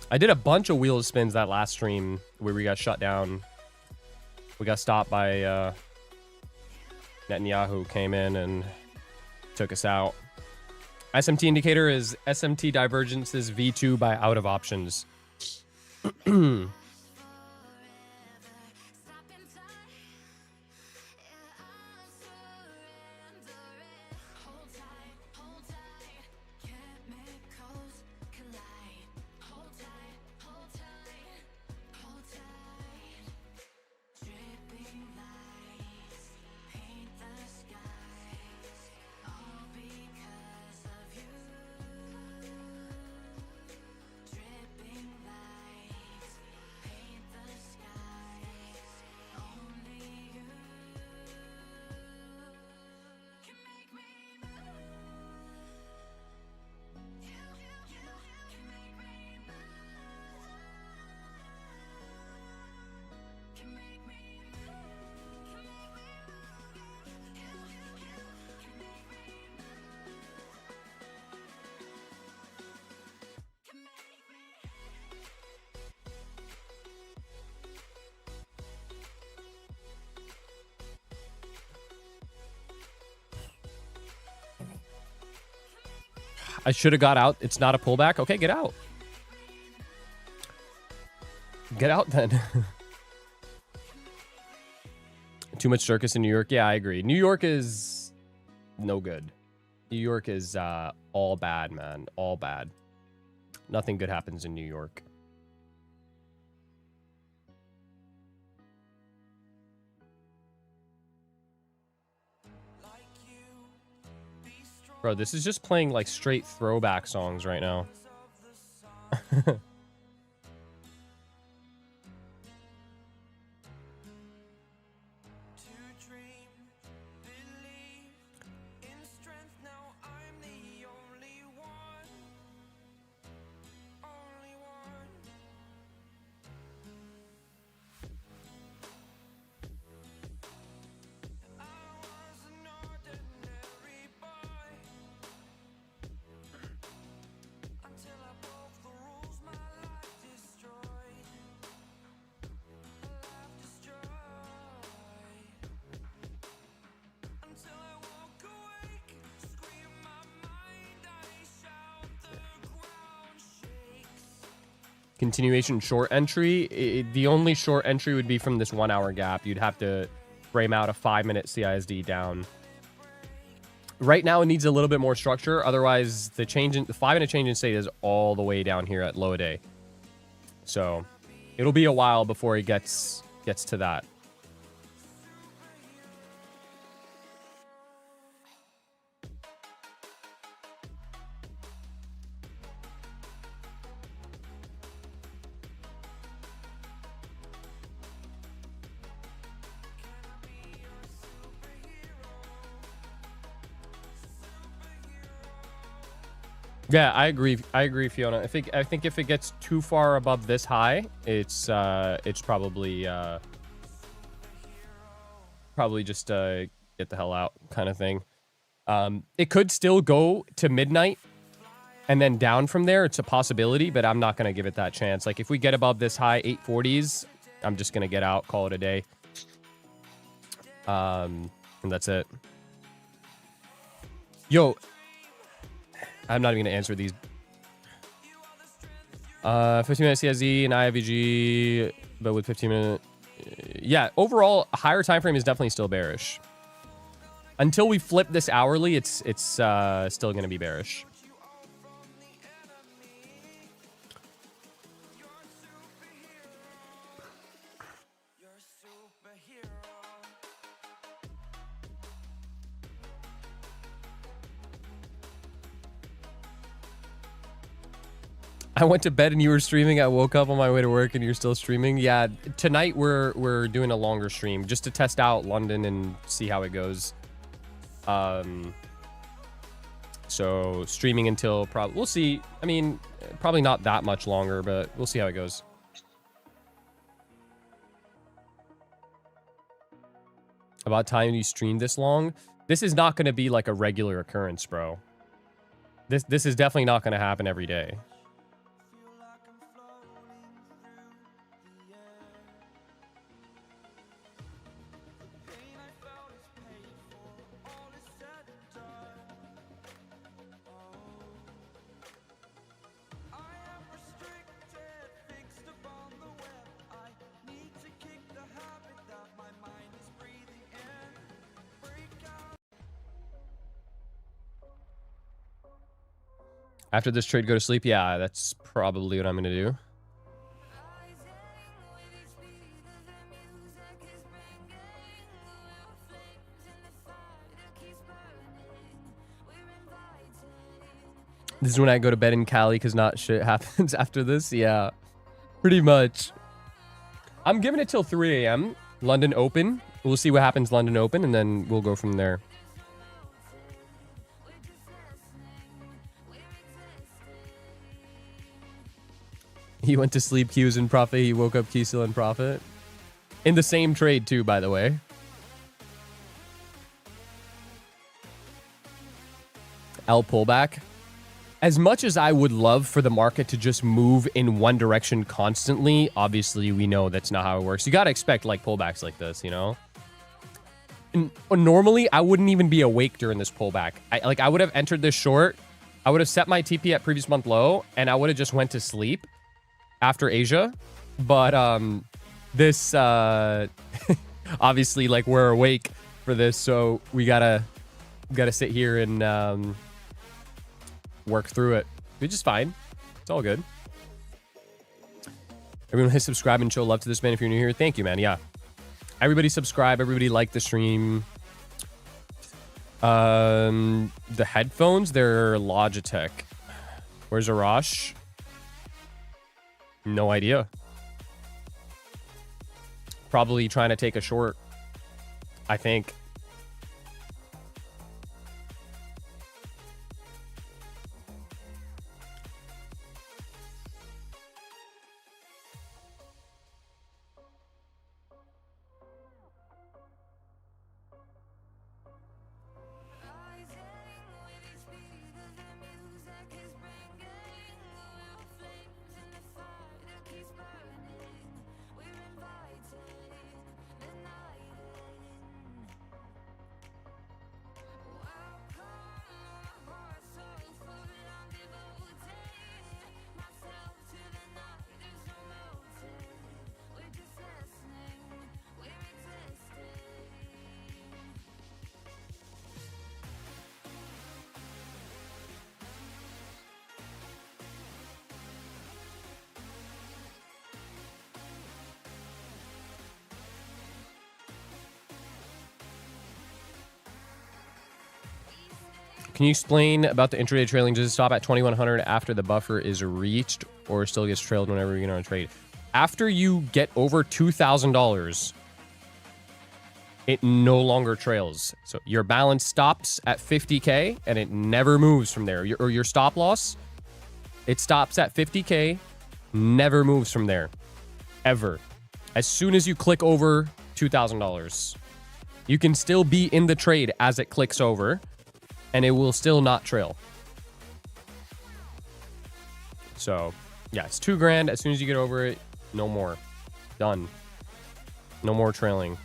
I did a bunch of wheel spins that last stream where we got shut down. We got stopped by Netanyahu came in and took us out. SMT indicator is SMT divergences V2 by out of options. I should have got out. It's not a pullback. Okay, get out. Get out then. Too much circus in New York. Yeah, I agree. New York is no good. New York is all bad, man. All bad. Nothing good happens in New York. Bro, this is just playing like straight throwback songs right now. Continuation short entry. The only short entry would be from this 1 hour gap. You'd have to frame out a 5-minute CISD down. Right now, it needs a little bit more structure. Otherwise, the 5-minute change in state is all the way down here at low day. So it'll be a while before it gets to that. Yeah, I agree. I agree, Fiona. I think if it gets too far above this high, it's probably just get the hell out kind of thing. It could still go to midnight and then down from there. It's a possibility, but I'm not gonna give it that chance. Like if we get above this high 840s, I'm just gonna get out, call it a day. And that's it. Yo, I'm not even gonna answer these. 15 minute CSZ and IVG, but with 15 minute. Yeah, overall, a higher time frame is definitely still bearish. Until we flip this hourly, it's still gonna be bearish. I went to bed and you were streaming. I woke up on my way to work and you're still streaming. Yeah, tonight we're doing a longer stream just to test out London and see how it goes. So streaming until probably, we'll see. I mean, probably not that much longer, but we'll see how it goes. About time you streamed this long. This is not going to be like a regular occurrence, bro. This is definitely not going to happen every day. After this trade, go to sleep? Yeah, that's probably what I'm going to do. This is when I go to bed in Cali because not shit happens after this. Yeah, pretty much. I'm giving it till 3 a.m. London Open. We'll see what happens London Open, and then we'll go from there. He went to sleep, Q was in profit. He woke up, Q still in profit. In the same trade too, by the way. L pullback. As much as I would love for the market to just move in one direction constantly, obviously we know that's not how it works. You got to expect like pullbacks like this, you know? And normally I wouldn't even be awake during this pullback. I would have entered this short. I would have set my TP at previous month low and I would have just went to sleep after Asia. But this obviously like we're awake for this, so we gotta sit here and work through it, which is fine. It's all good. Everyone hit subscribe and show love to this man if you're new here. Thank you, man. Yeah, everybody subscribe, everybody like the stream. The headphones, they're Logitech. Where's Arash? No idea. Probably trying to take a short, I think. Can you explain about the intraday trailing? Does it stop at 2100 after the buffer is reached, or still gets trailed whenever you get on a trade? After you get over $2,000, it no longer trails. So your balance stops at 50K and it never moves from there. Your stop loss, it stops at 50K, never moves from there, ever. As soon as you click over $2,000, you can still be in the trade as it clicks over, and it will still not trail. So, yeah, it's $2,000. As soon as you get over it, no more. Done. No more trailing.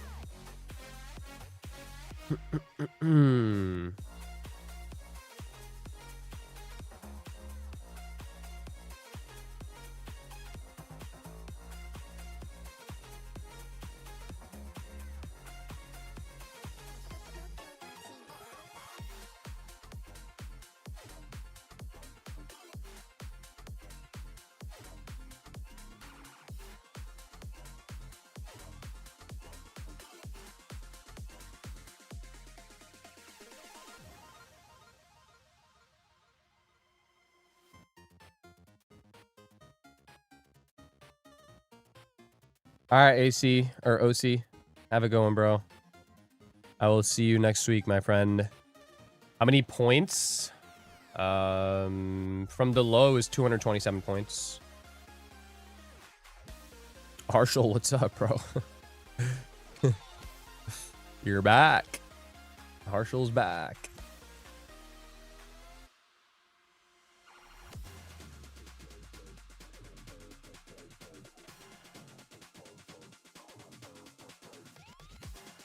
All right, AC or OC. Have a good one, bro. I will see you next week, my friend. How many points? From the low is 227 points. Harshal, what's up, bro? You're back. Harshal's back.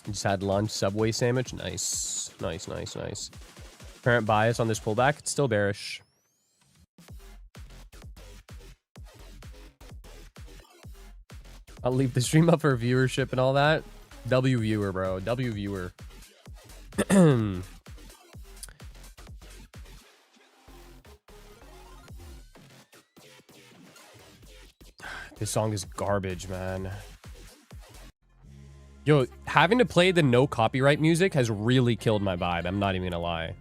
Just had lunch, Subway sandwich. Nice. Nice, nice, nice. Current bias on this pullback, it's still bearish. I'll leave the stream up for viewership and all that. W viewer, bro. W viewer. This song is garbage, man. Yo, having to play the no copyright music has really killed my vibe. I'm not even gonna lie.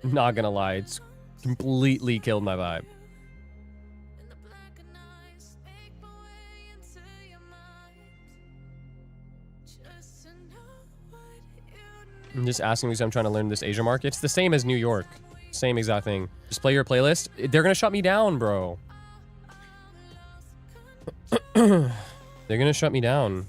I'm not gonna lie. It's completely killed my vibe. I'm just asking because I'm trying to learn this Asia market. It's the same as New York. Same exact thing. Just play your playlist. They're gonna shut me down, bro. They're gonna shut me down.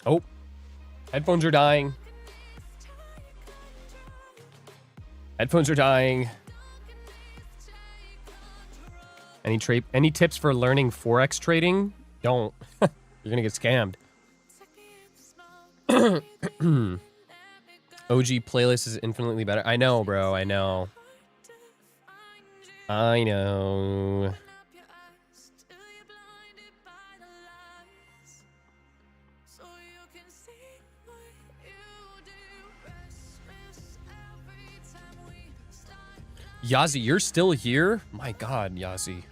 Oh, headphones are dying. Headphones are dying. Any tips for learning Forex trading? Don't. You're gonna get scammed. OG playlist is infinitely better. I know, bro. I know. I know. Yazi, you're still here? My God, Yazi.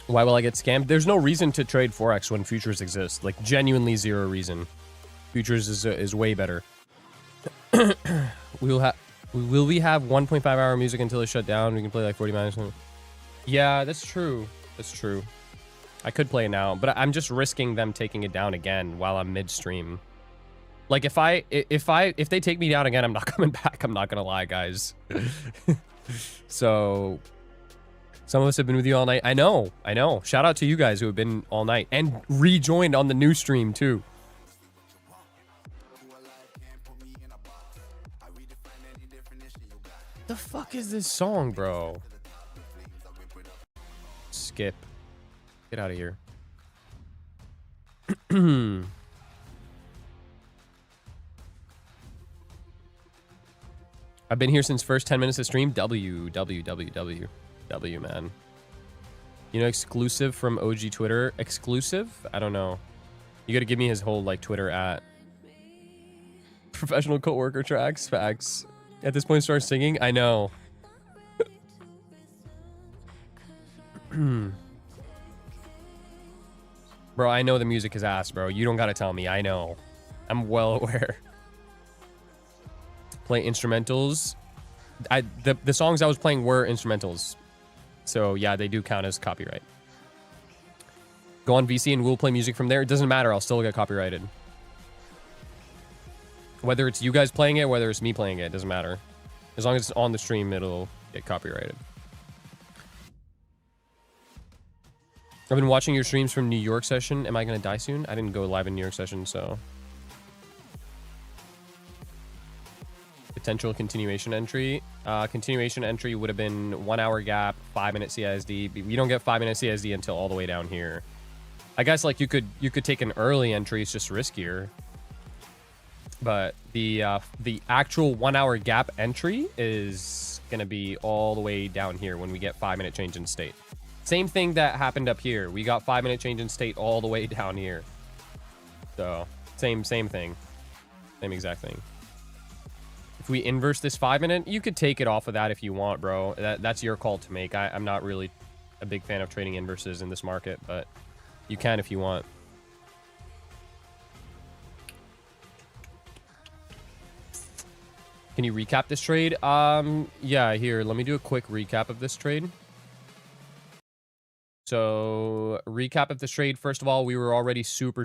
Why will I get scammed? There's no reason to trade Forex when futures exist. Like, genuinely zero reason. Futures is way better. Will we have 1.5 hour music until it's shut down? We can play like 40 minutes. Yeah, that's true. That's true. I could play it now, but I'm just risking them taking it down again while I'm midstream. Like, if they take me down again, I'm not coming back. I'm not gonna lie, guys. So some of us have been with you all night. I know. Shout out to you guys who have been all night and rejoined on the new stream too. The fuck is this song, bro? Skip. Get out of here. I've been here since first 10 minutes of stream. W, man. You know, exclusive from OG Twitter. Exclusive? I don't know. You gotta give me his whole, like, Twitter at. Professional coworker tracks. Facts. At this point, start singing? I know. Bro, I know the music is ass, bro. You don't gotta tell me. I know. I'm well aware. Play instrumentals. The songs I was playing were instrumentals. So, yeah, they do count as copyright. Go on VC and we'll play music from there. It doesn't matter. I'll still get copyrighted. Whether it's you guys playing it, whether it's me playing it, doesn't matter. As long as it's on the stream, it'll get copyrighted. I've been watching your streams from New York session. Am I going to die soon? I didn't go live in New York session, so. Potential continuation entry. Continuation entry would have been 1 hour gap, 5 minute CISD. We don't get 5 minute CISD until all the way down here. I guess like you could take an early entry. It's just riskier. But the actual 1 hour gap entry is going to be all the way down here when we get 5 minute change in state. Same thing that happened up here. We got 5 minute change in state all the way down here. So same thing. Same exact thing. If we inverse this 5 minute, you could take it off of that if you want, bro. That's your call to make. I'm not really a big fan of trading inverses in this market, but you can if you want. Can you recap this trade? Yeah, here, let me do a quick recap of this trade. So, recap of this trade. First of all, we were already super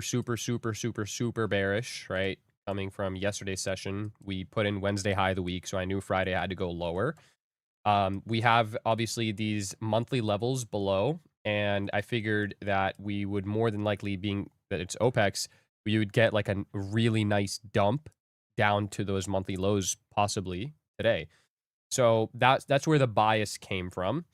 bearish, right? Coming from yesterday's session. We put in Wednesday high of the week, so I knew Friday had to go lower. We have, obviously, these monthly levels below, and I figured that we would more than likely, being that it's OPEX, we would get like a really nice dump down to those monthly lows possibly today. So that's where the bias came from.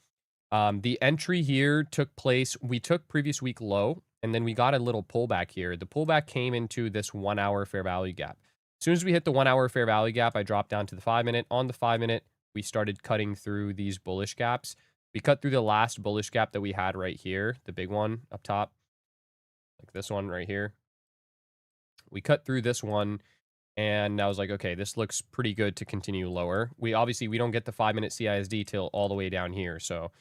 The entry here took place. We took previous week low, and then we got a little pullback here. The pullback came into this 1 hour fair value gap. As soon as we hit the 1 hour fair value gap, I dropped down to the 5 minute. On the 5 minute, we started cutting through these bullish gaps. We cut through the last bullish gap that we had right here, the big one up top, like this one right here. We cut through this one, and I was like, okay, this looks pretty good to continue lower. We don't get the 5 minute CISD till all the way down here, so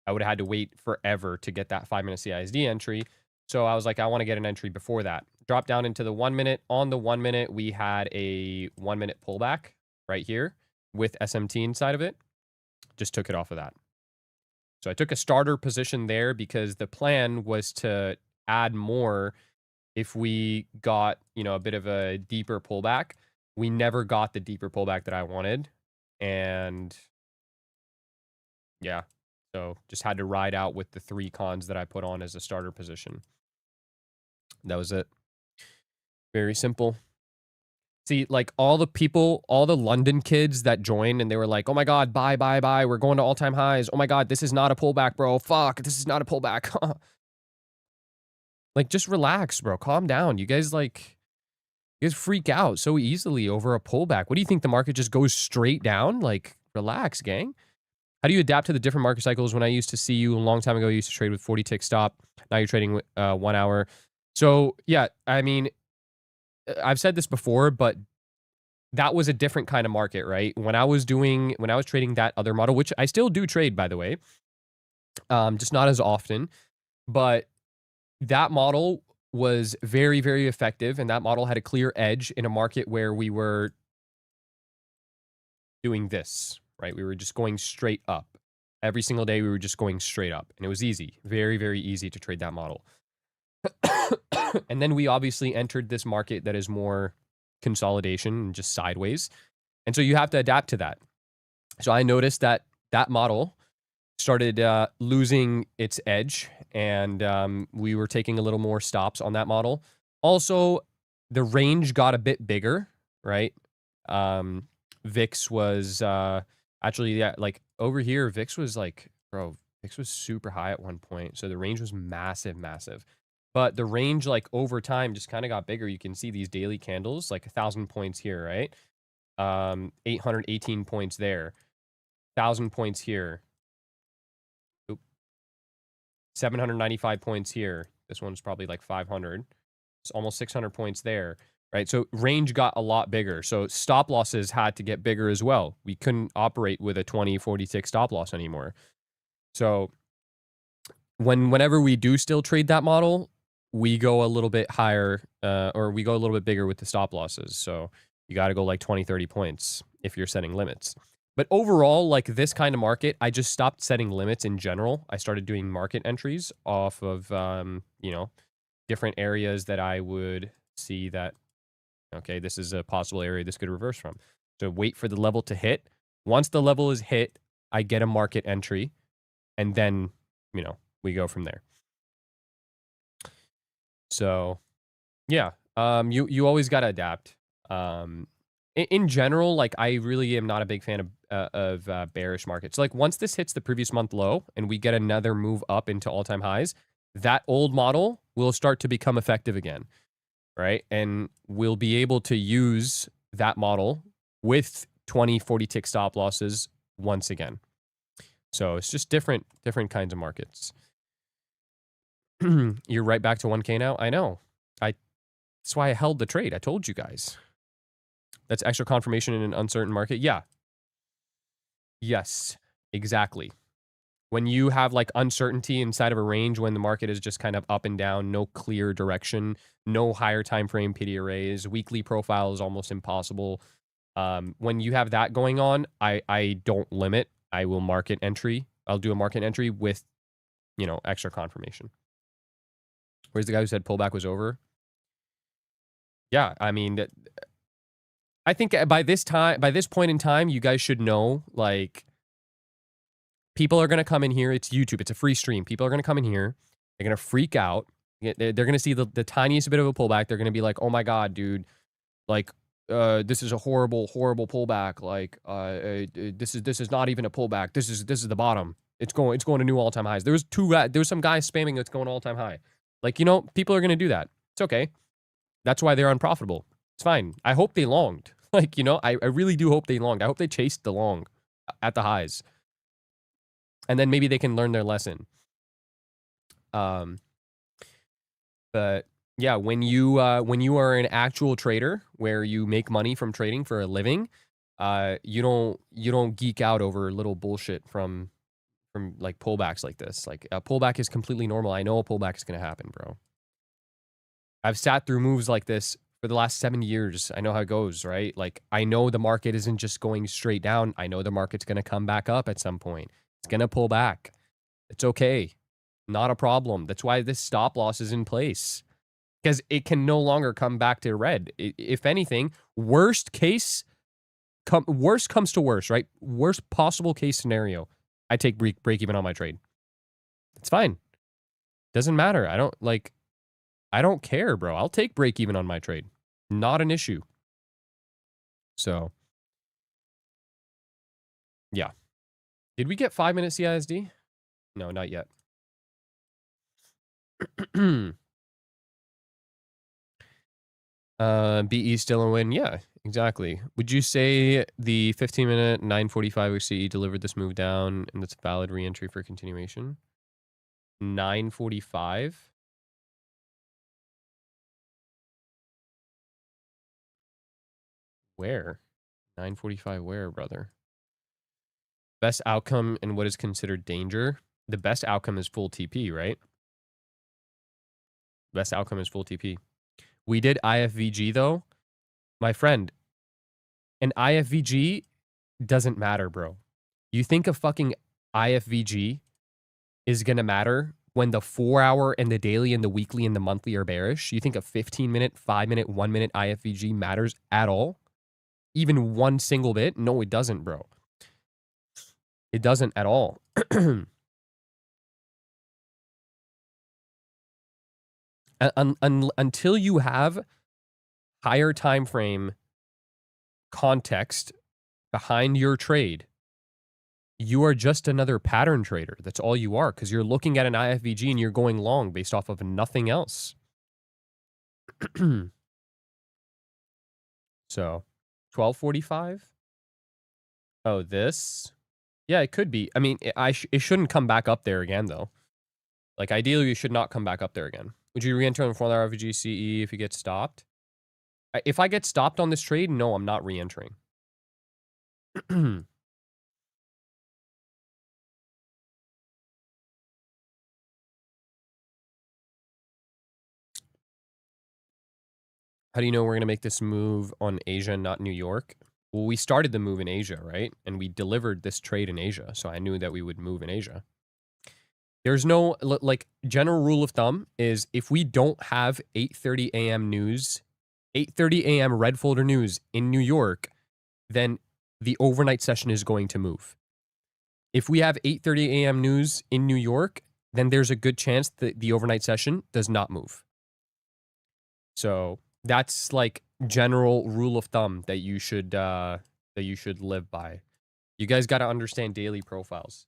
I would have had to wait forever to get that 5 minute CISD entry. So I was like, I want to get an entry before that. Drop down into the 1 minute. On the 1 minute, we had a 1 minute pullback right here with SMT inside of it. Just took it off of that. So I took a starter position there because the plan was to add more if we got, you know, a bit of a deeper pullback. We never got the deeper pullback that I wanted. And yeah, so just had to ride out with the 3 cons that I put on as a starter position. That was it. Very simple. See, like all the people, all the London kids that joined and they were like, oh my God, buy. We're going to all-time highs. Oh my God, this is not a pullback, bro. Fuck, this is not a pullback. Like, just relax, bro. Calm down. You guys freak out so easily over a pullback. What do you think? The market just goes straight down? Like, relax, gang. How do you adapt to the different market cycles? When I used to see you a long time ago, you used to trade with 40 tick stop. Now you're trading with 1 hour. So, yeah, I mean, I've said this before, but that was a different kind of market, right? When I was trading that other model, which I still do trade, by the way, just not as often, but that model was very, very effective, and that model had a clear edge in a market where we were doing this, right? We were just going straight up. Every single day, we were just going straight up, and it was easy. Very, very easy to trade that model. And then we obviously entered this market that is more consolidation and just sideways. And so you have to adapt to that. So I noticed that that model started losing its edge, and we were taking a little more stops on that model. Also, the range got a bit bigger, right? VIX was actually, yeah, like over here, VIX was like, bro, VIX was super high at one point. So the range was massive. But the range, like over time, just kind of got bigger. You can see these daily candles, like 1,000 points here, right? 818 points there, 1,000 points here. 795 points here. This one's probably like 500. It's almost 600 points there, right? So range got a lot bigger. So stop losses had to get bigger as well. We couldn't operate with a 20, 40 tick stop loss anymore. So whenever we do still trade that model, we go a little bit higher, or we go a little bit bigger with the stop losses. So you got to go like 20, 30 points if you're setting limits. But overall, like this kind of market, I just stopped setting limits in general. I started doing market entries off of, you know, different areas that I would see that, okay, this is a possible area this could reverse from. So wait for the level to hit. Once the level is hit, I get a market entry, and then, you know, we go from there. So, yeah, you always got to adapt. In general, like I really am not a big fan of bearish markets. Like once this hits the previous month low and we get another move up into all-time highs, that old model will start to become effective again, right? And we'll be able to use that model with 20, 40 tick stop losses once again. So it's just different kinds of markets. You're right back to 1K now? I know. That's why I held the trade. I told you guys. That's extra confirmation in an uncertain market. Yeah. Yes, exactly. When you have like uncertainty inside of a range, when the market is just kind of up and down, no clear direction, no higher time frame PD arrays, weekly profile is almost impossible. When you have that going on, I don't limit. I will market entry. I'll do a market entry with, you know, extra confirmation. Where's the guy who said pullback was over? Yeah, I mean, I think by this point in time, you guys should know, like, people are going to come in here. It's YouTube. It's a free stream. People are going to come in here. They're going to freak out. They're going to see the tiniest bit of a pullback. They're going to be like, oh my God, dude. Like, this is a horrible pullback. Like, this is not even a pullback. This is the bottom. It's going to new all-time highs. There was some guy spamming that's going all-time high. Like, you know, people are going to do that. It's okay. That's why they're unprofitable. It's fine. I hope they longed. Like, you know, I really do hope they longed. I hope they chased the long at the highs. And then maybe they can learn their lesson. But yeah, when you are an actual trader where you make money from trading for a living, you don't geek out over little bullshit from like pullbacks like this. Like a pullback is completely normal. I know a pullback is going to happen, bro. I've sat through moves like this for the last 7 years. I know how it goes, right? Like, I know the market isn't just going straight down. I know the market's going to come back up at some point. It's going to pull back. It's okay. Not a problem. That's why this stop loss is in place. Because it can no longer come back to red. If anything, worst comes to worst, right? Worst possible case scenario, I take break even on my trade. It's fine. Doesn't matter. I don't care, bro. I'll take break even on my trade. Not an issue. So, yeah. Did we get 5-minute CISD? No, not yet. BE still a win? Yeah, exactly. Would you say the 15-minute 945 CE delivered this move down and that's valid re-entry for continuation? 945? Where? 945 where, brother? Best outcome and what is considered danger? The best outcome is full TP, right? Best outcome is full TP. We did IFVG, though. My friend, an IFVG doesn't matter, bro. You think a fucking IFVG is going to matter when the 4-hour and the daily and the weekly and the monthly are bearish? You think a 15-minute, 5-minute, 1-minute IFVG matters at all? Even one single bit? No, it doesn't, bro. It doesn't at all. Until you have higher time frame context behind your trade, you are just another pattern trader. That's all you are, because you're looking at an IFVG and you're going long based off of nothing else. So 1245. Oh, this. Yeah, it could be. I mean, it shouldn't come back up there again, though. Like, ideally, you should not come back up there again. Would you re-enter on 4-hour FVG CE if you get stopped? If I get stopped on this trade, no, I'm not re-entering. How do you know we're going to make this move on Asia, not New York? Well, we started the move in Asia, right? And we delivered this trade in Asia, so I knew that we would move in Asia. There's no, like, general rule of thumb is if we don't have 8:30 a.m. news, 8:30 a.m. red folder news in New York, then the overnight session is going to move. If we have 8:30 a.m. news in New York, then there's a good chance that the overnight session does not move. So that's like general rule of thumb that you should live by. You guys got to understand daily profiles.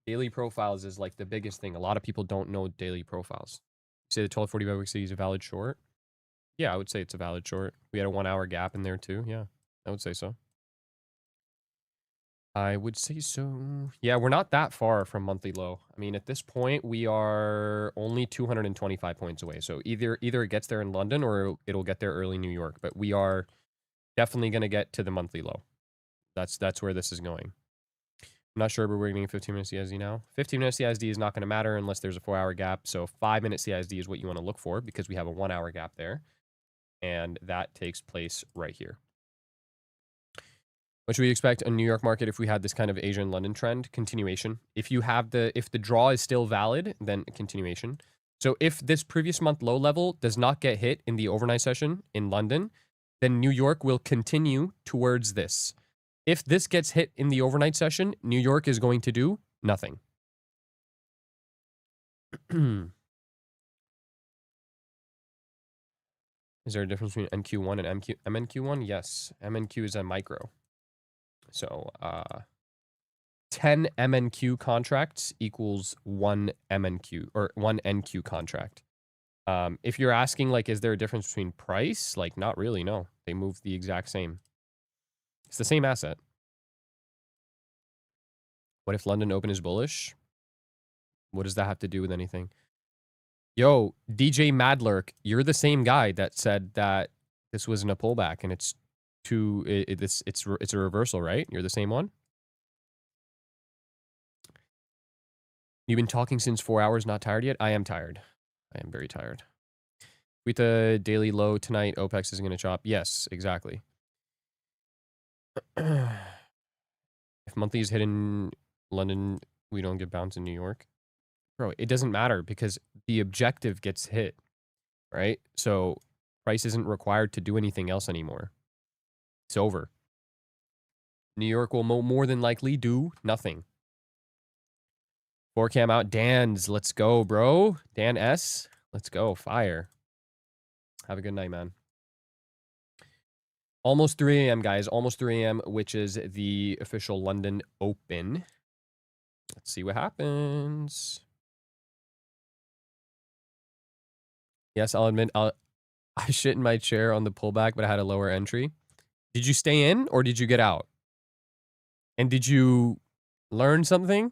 Daily profiles is like the biggest thing. A lot of people don't know daily profiles. You say the 1245 week is a valid short? Yeah, I would say it's a valid short. We had a 1 hour gap in there too. Yeah, I would say so. I would say so. Yeah, we're not that far from monthly low. I mean, at this point, we are only 225 points away. So either it gets there in London or it'll get there early New York. But we are definitely going to get to the monthly low. That's where this is going. I'm not sure, but we're getting 15-minute CSD now. 15-minute CSD is not going to matter unless there's a 4-hour gap. So 5-minute CSD is what you want to look for because we have a 1-hour gap there. And that takes place right here. What should we expect on New York market if we had this kind of Asia and London trend? Continuation. If the draw is still valid, then continuation. So if this previous month low level does not get hit in the overnight session in London, then New York will continue towards this. If this gets hit in the overnight session, New York is going to do nothing. Is there a difference between NQ1 and MNQ1? Yes. MNQ is a micro. So 10 MNQ contracts equals 1 MNQ or 1 NQ contract. If you're asking, like, is there a difference between price? Like, not really, no. They move the exact same. It's the same asset. What if London Open is bullish? What does that have to do with anything? Yo, DJ Madlurk, you're the same guy that said that this wasn't a pullback and it's a reversal, right? You're the same one? You've been talking since 4 hours, not tired yet? I am tired. I am very tired. With the daily low tonight, OPEX is going to chop. Yes, exactly. If monthly is hit in London, we don't get bounced in New York. Bro, it doesn't matter because the objective gets hit, right? So price isn't required to do anything else anymore. It's over. New York will more than likely do nothing. 4cam out. Dan's. Let's go, bro. Dan S. Let's go. Fire. Have a good night, man. Almost 3 a.m., guys. Almost 3 a.m., which is the official London Open. Let's see what happens. Yes, I'll admit, I shit in my chair on the pullback, but I had a lower entry. Did you stay in or did you get out? And did you learn something?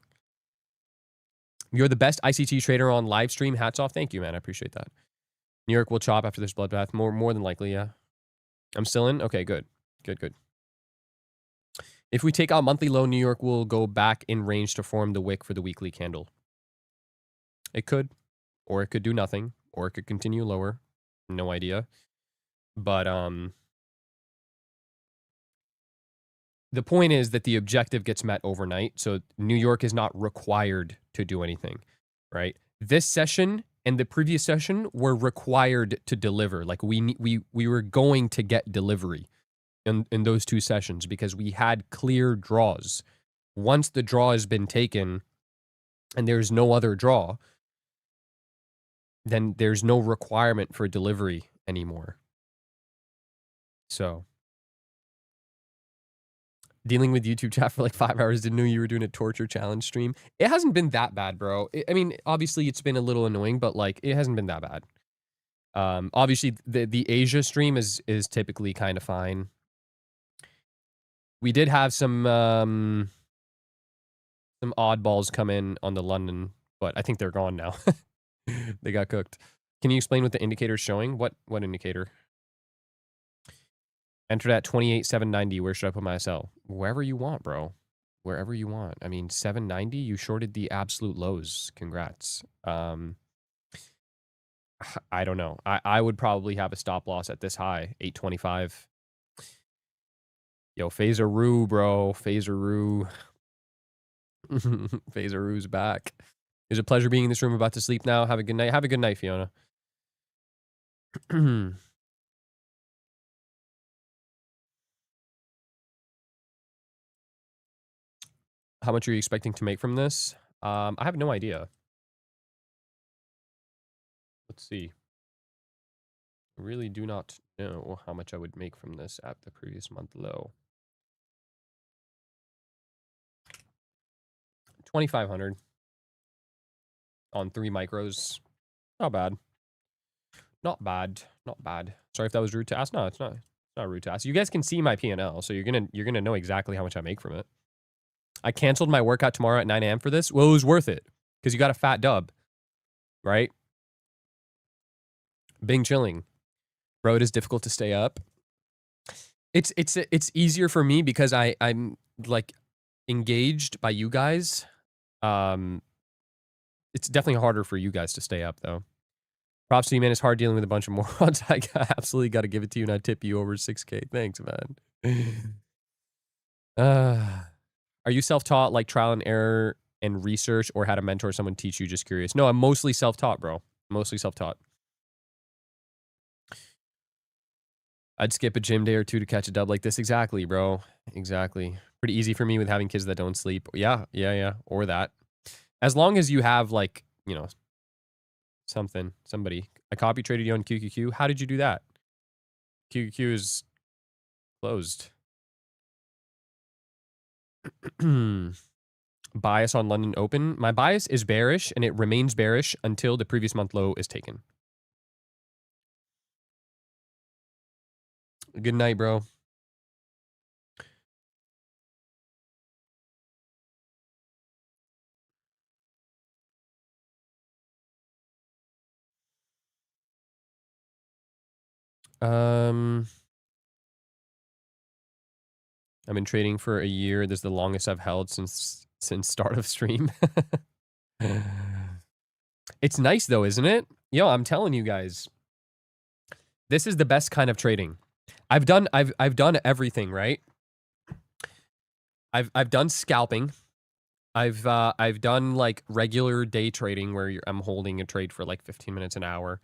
You're the best ICT trader on live stream. Hats off. Thank you, man. I appreciate that. New York will chop after this bloodbath. More than likely, yeah. I'm still in? Okay, good. Good. If we take out monthly low, New York will go back in range to form the wick for the weekly candle. It could. Or it could do nothing. Or it could continue lower. No idea. But the point is that the objective gets met overnight. So New York is not required to do anything, right? This session and the previous session were required to deliver. Like we were going to get delivery in those two sessions because we had clear draws. Once the draw has been taken and there's no other draw, then there's no requirement for delivery anymore. So dealing with YouTube chat for like 5 hours, didn't know you were doing a torture challenge stream. It hasn't been that bad, bro. I mean, obviously it's been a little annoying, but like it hasn't been that bad. Obviously the Asia stream is typically kind of fine. We did have some oddballs come in on the London, but I think they're gone now. They got cooked. Can you explain what the indicator is showing? What indicator? Entered at 28,790. Where should I put my SL? Wherever you want, bro. Wherever you want. I mean, 790, you shorted the absolute lows. Congrats. I don't know. I would probably have a stop loss at this high, 825. Yo, Phaser-Roo, bro. Phaser-Roo. Phaser-Roo's back. It was a pleasure being in this room. About to sleep now. Have a good night. Have a good night, Fiona. How much are you expecting to make from this? I have no idea. Let's see. I really do not know how much I would make from this at the previous month low. 2,500 on 3 micros. Not bad. Not bad. Not bad. Sorry if that was rude to ask. No, it's not. It's not rude to ask. You guys can see my P&L, so you're gonna know exactly how much I make from it. I canceled my workout tomorrow at 9 a.m. for this. Well, it was worth it because you got a fat dub, right? Bing chilling, bro. It is difficult to stay up. It's easier for me because I'm like engaged by you guys. It's definitely harder for you guys to stay up though. Props to you, man. It's hard dealing with a bunch of morons. I absolutely got to give it to you, and I tip you over 6K. Thanks, man. Are you self-taught, like trial and error and research, or had a mentor or someone teach you? Just curious. No, I'm mostly self-taught, bro. Mostly self-taught. I'd skip a gym day or two to catch a dub like this. Exactly, bro. Exactly. Pretty easy for me with having kids that don't sleep. Yeah. Or that. As long as you have, like, you know, somebody. I copy traded you on QQQ. How did you do that? QQQ is closed. Bias on London Open. My bias is bearish, and it remains bearish until the previous month low is taken. Good night, bro. I've been trading for a year. This is the longest I've held since start of stream. It's nice though, isn't it? Yo, I'm telling you guys, this is the best kind of trading. I've done everything, right? I've done scalping. I've done like regular day trading where I'm holding a trade for like 15 minutes an hour.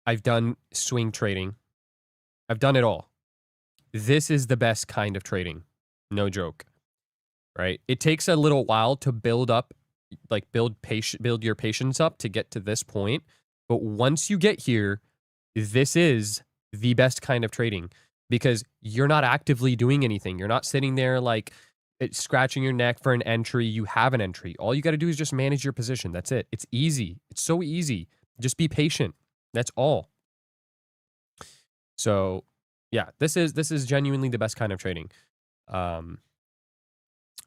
I've done swing trading. I've done it all. This is the best kind of trading. No joke. Right? It takes a little while to build up, like build your patience up to get to this point. But once you get here, this is the best kind of trading because you're not actively doing anything. You're not sitting there like scratching your neck for an entry. You have an entry. All you got to do is just manage your position. That's it. It's easy. It's so easy. Just be patient. That's all. So, yeah, this is genuinely the best kind of trading.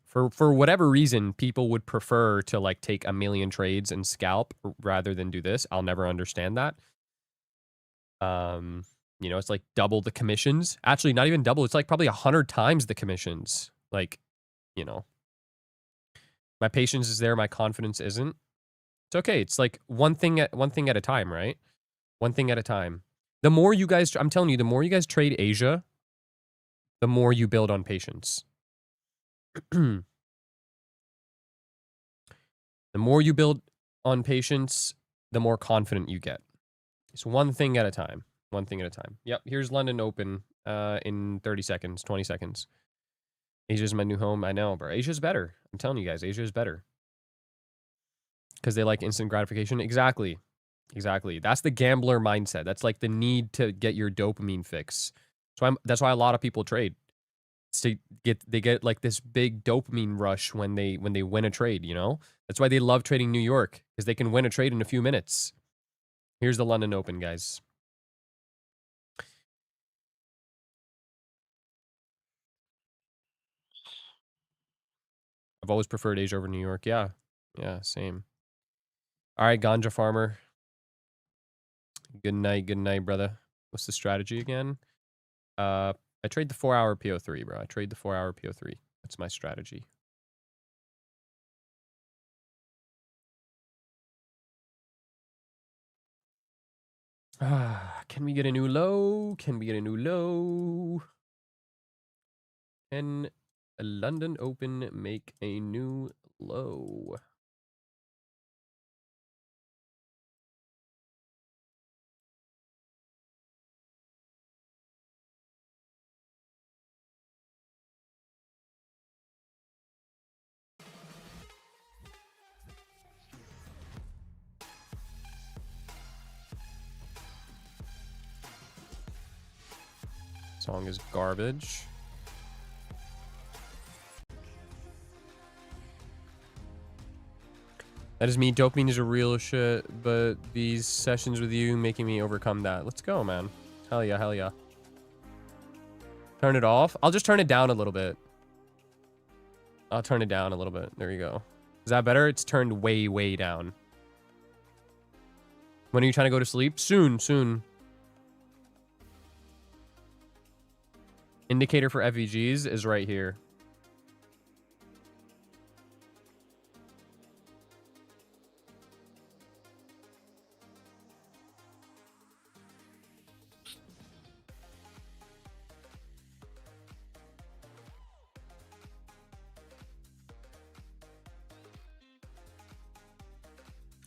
For whatever reason, people would prefer to like take a million trades and scalp rather than do this. I'll never understand that. You know, it's like double the commissions. Actually, not even double. It's like probably 100 times the commissions. Like, you know, my patience is there. My confidence isn't. It's okay. It's like one thing at a time, right? One thing at a time. The more you guys, I'm telling you, the more you guys trade Asia, the more you build on patience. The more you build on patience, the more confident you get. It's one thing at a time. One thing at a time. Yep, here's London Open in 30 seconds, 20 seconds. Asia's my new home. I know, bro. Asia's better. I'm telling you guys, Asia is better. Because they like instant gratification. Exactly. Exactly. That's the gambler mindset. That's like the need to get your dopamine fix. So that's why a lot of people trade. They get like this big dopamine rush when they win a trade, you know? That's why they love trading New York, because they can win a trade in a few minutes. Here's the London Open, guys. I've always preferred Asia over New York. Yeah. Yeah, same. All right, ganja farmer. Good night, brother. What's the strategy again? I trade the 4-hour PO3, bro. I trade the 4-hour PO3. That's my strategy. Can we get a new low? Can we get a new low? Can a London Open make a new low? Song is garbage. That is me. Dopamine is a real shit, but these sessions with you making me overcome that. Let's go, man. Hell yeah, hell yeah. Turn it off. I'll just turn it down a little bit. I'll turn it down a little bit. There you go. Is that better? It's turned way, way down. When are you trying to go to sleep? Soon, soon. Indicator for fvgs is right here.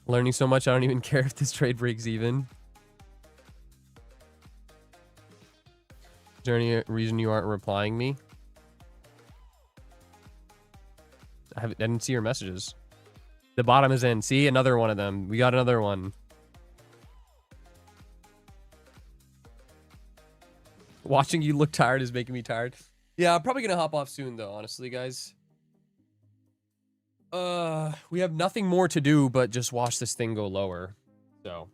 Learning so much, I don't even care if this trade breaks even. Is there any reason you aren't replying me? I didn't see your messages. The bottom is in. See, another one of them. We got another one. Watching you look tired is making me tired. Yeah, I'm probably gonna hop off soon though, honestly, guys. We have nothing more to do but just watch this thing go lower. So.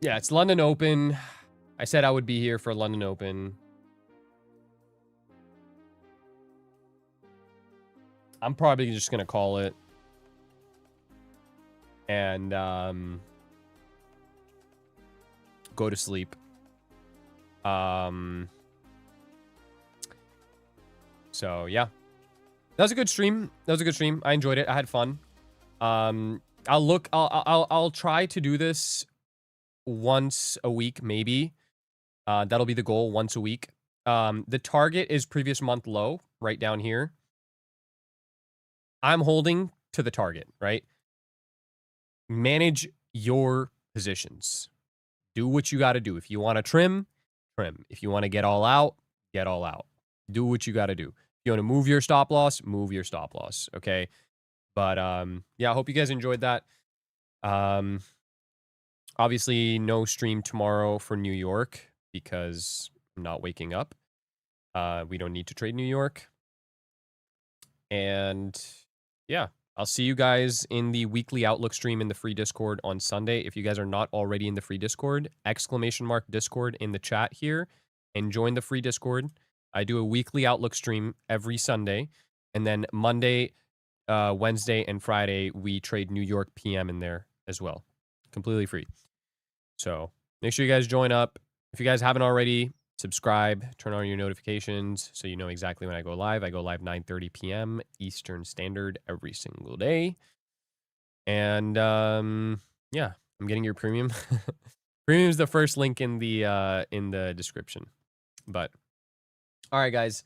Yeah, it's London Open. I said I would be here for London Open. I'm probably just gonna call it. And, go to sleep. So yeah, that was a good stream. That was a good stream. I enjoyed it. I had fun. I'll try to do this once a week, maybe. That'll be the goal, once a week. The target is previous month low, right down here. I'm holding to the target, right? Manage your positions. Do what you got to do. If you want to trim, trim. If you want to get all out, get all out. Do what you got to do. If you want to move your stop loss, move your stop loss, okay? But, yeah, I hope you guys enjoyed that. Obviously, no stream tomorrow for New York because I'm not waking up. We don't need to trade New York. And, yeah, I'll see you guys in the weekly Outlook stream in the free Discord on Sunday. If you guys are not already in the free Discord, !Discord in the chat here and join the free Discord. I do a weekly Outlook stream every Sunday. And then Monday, Wednesday, and Friday, we trade New York PM in there as well. Completely free. So make sure you guys join up. If you guys haven't already, subscribe, turn on your notifications so you know exactly when I go live. I go live 9:30 p.m. Eastern Standard every single day. And yeah, I'm getting your premium. Premium is the first link in the description. But all right, guys.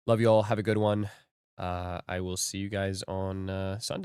Love you all. Have a good one. I will see you guys on Sunday.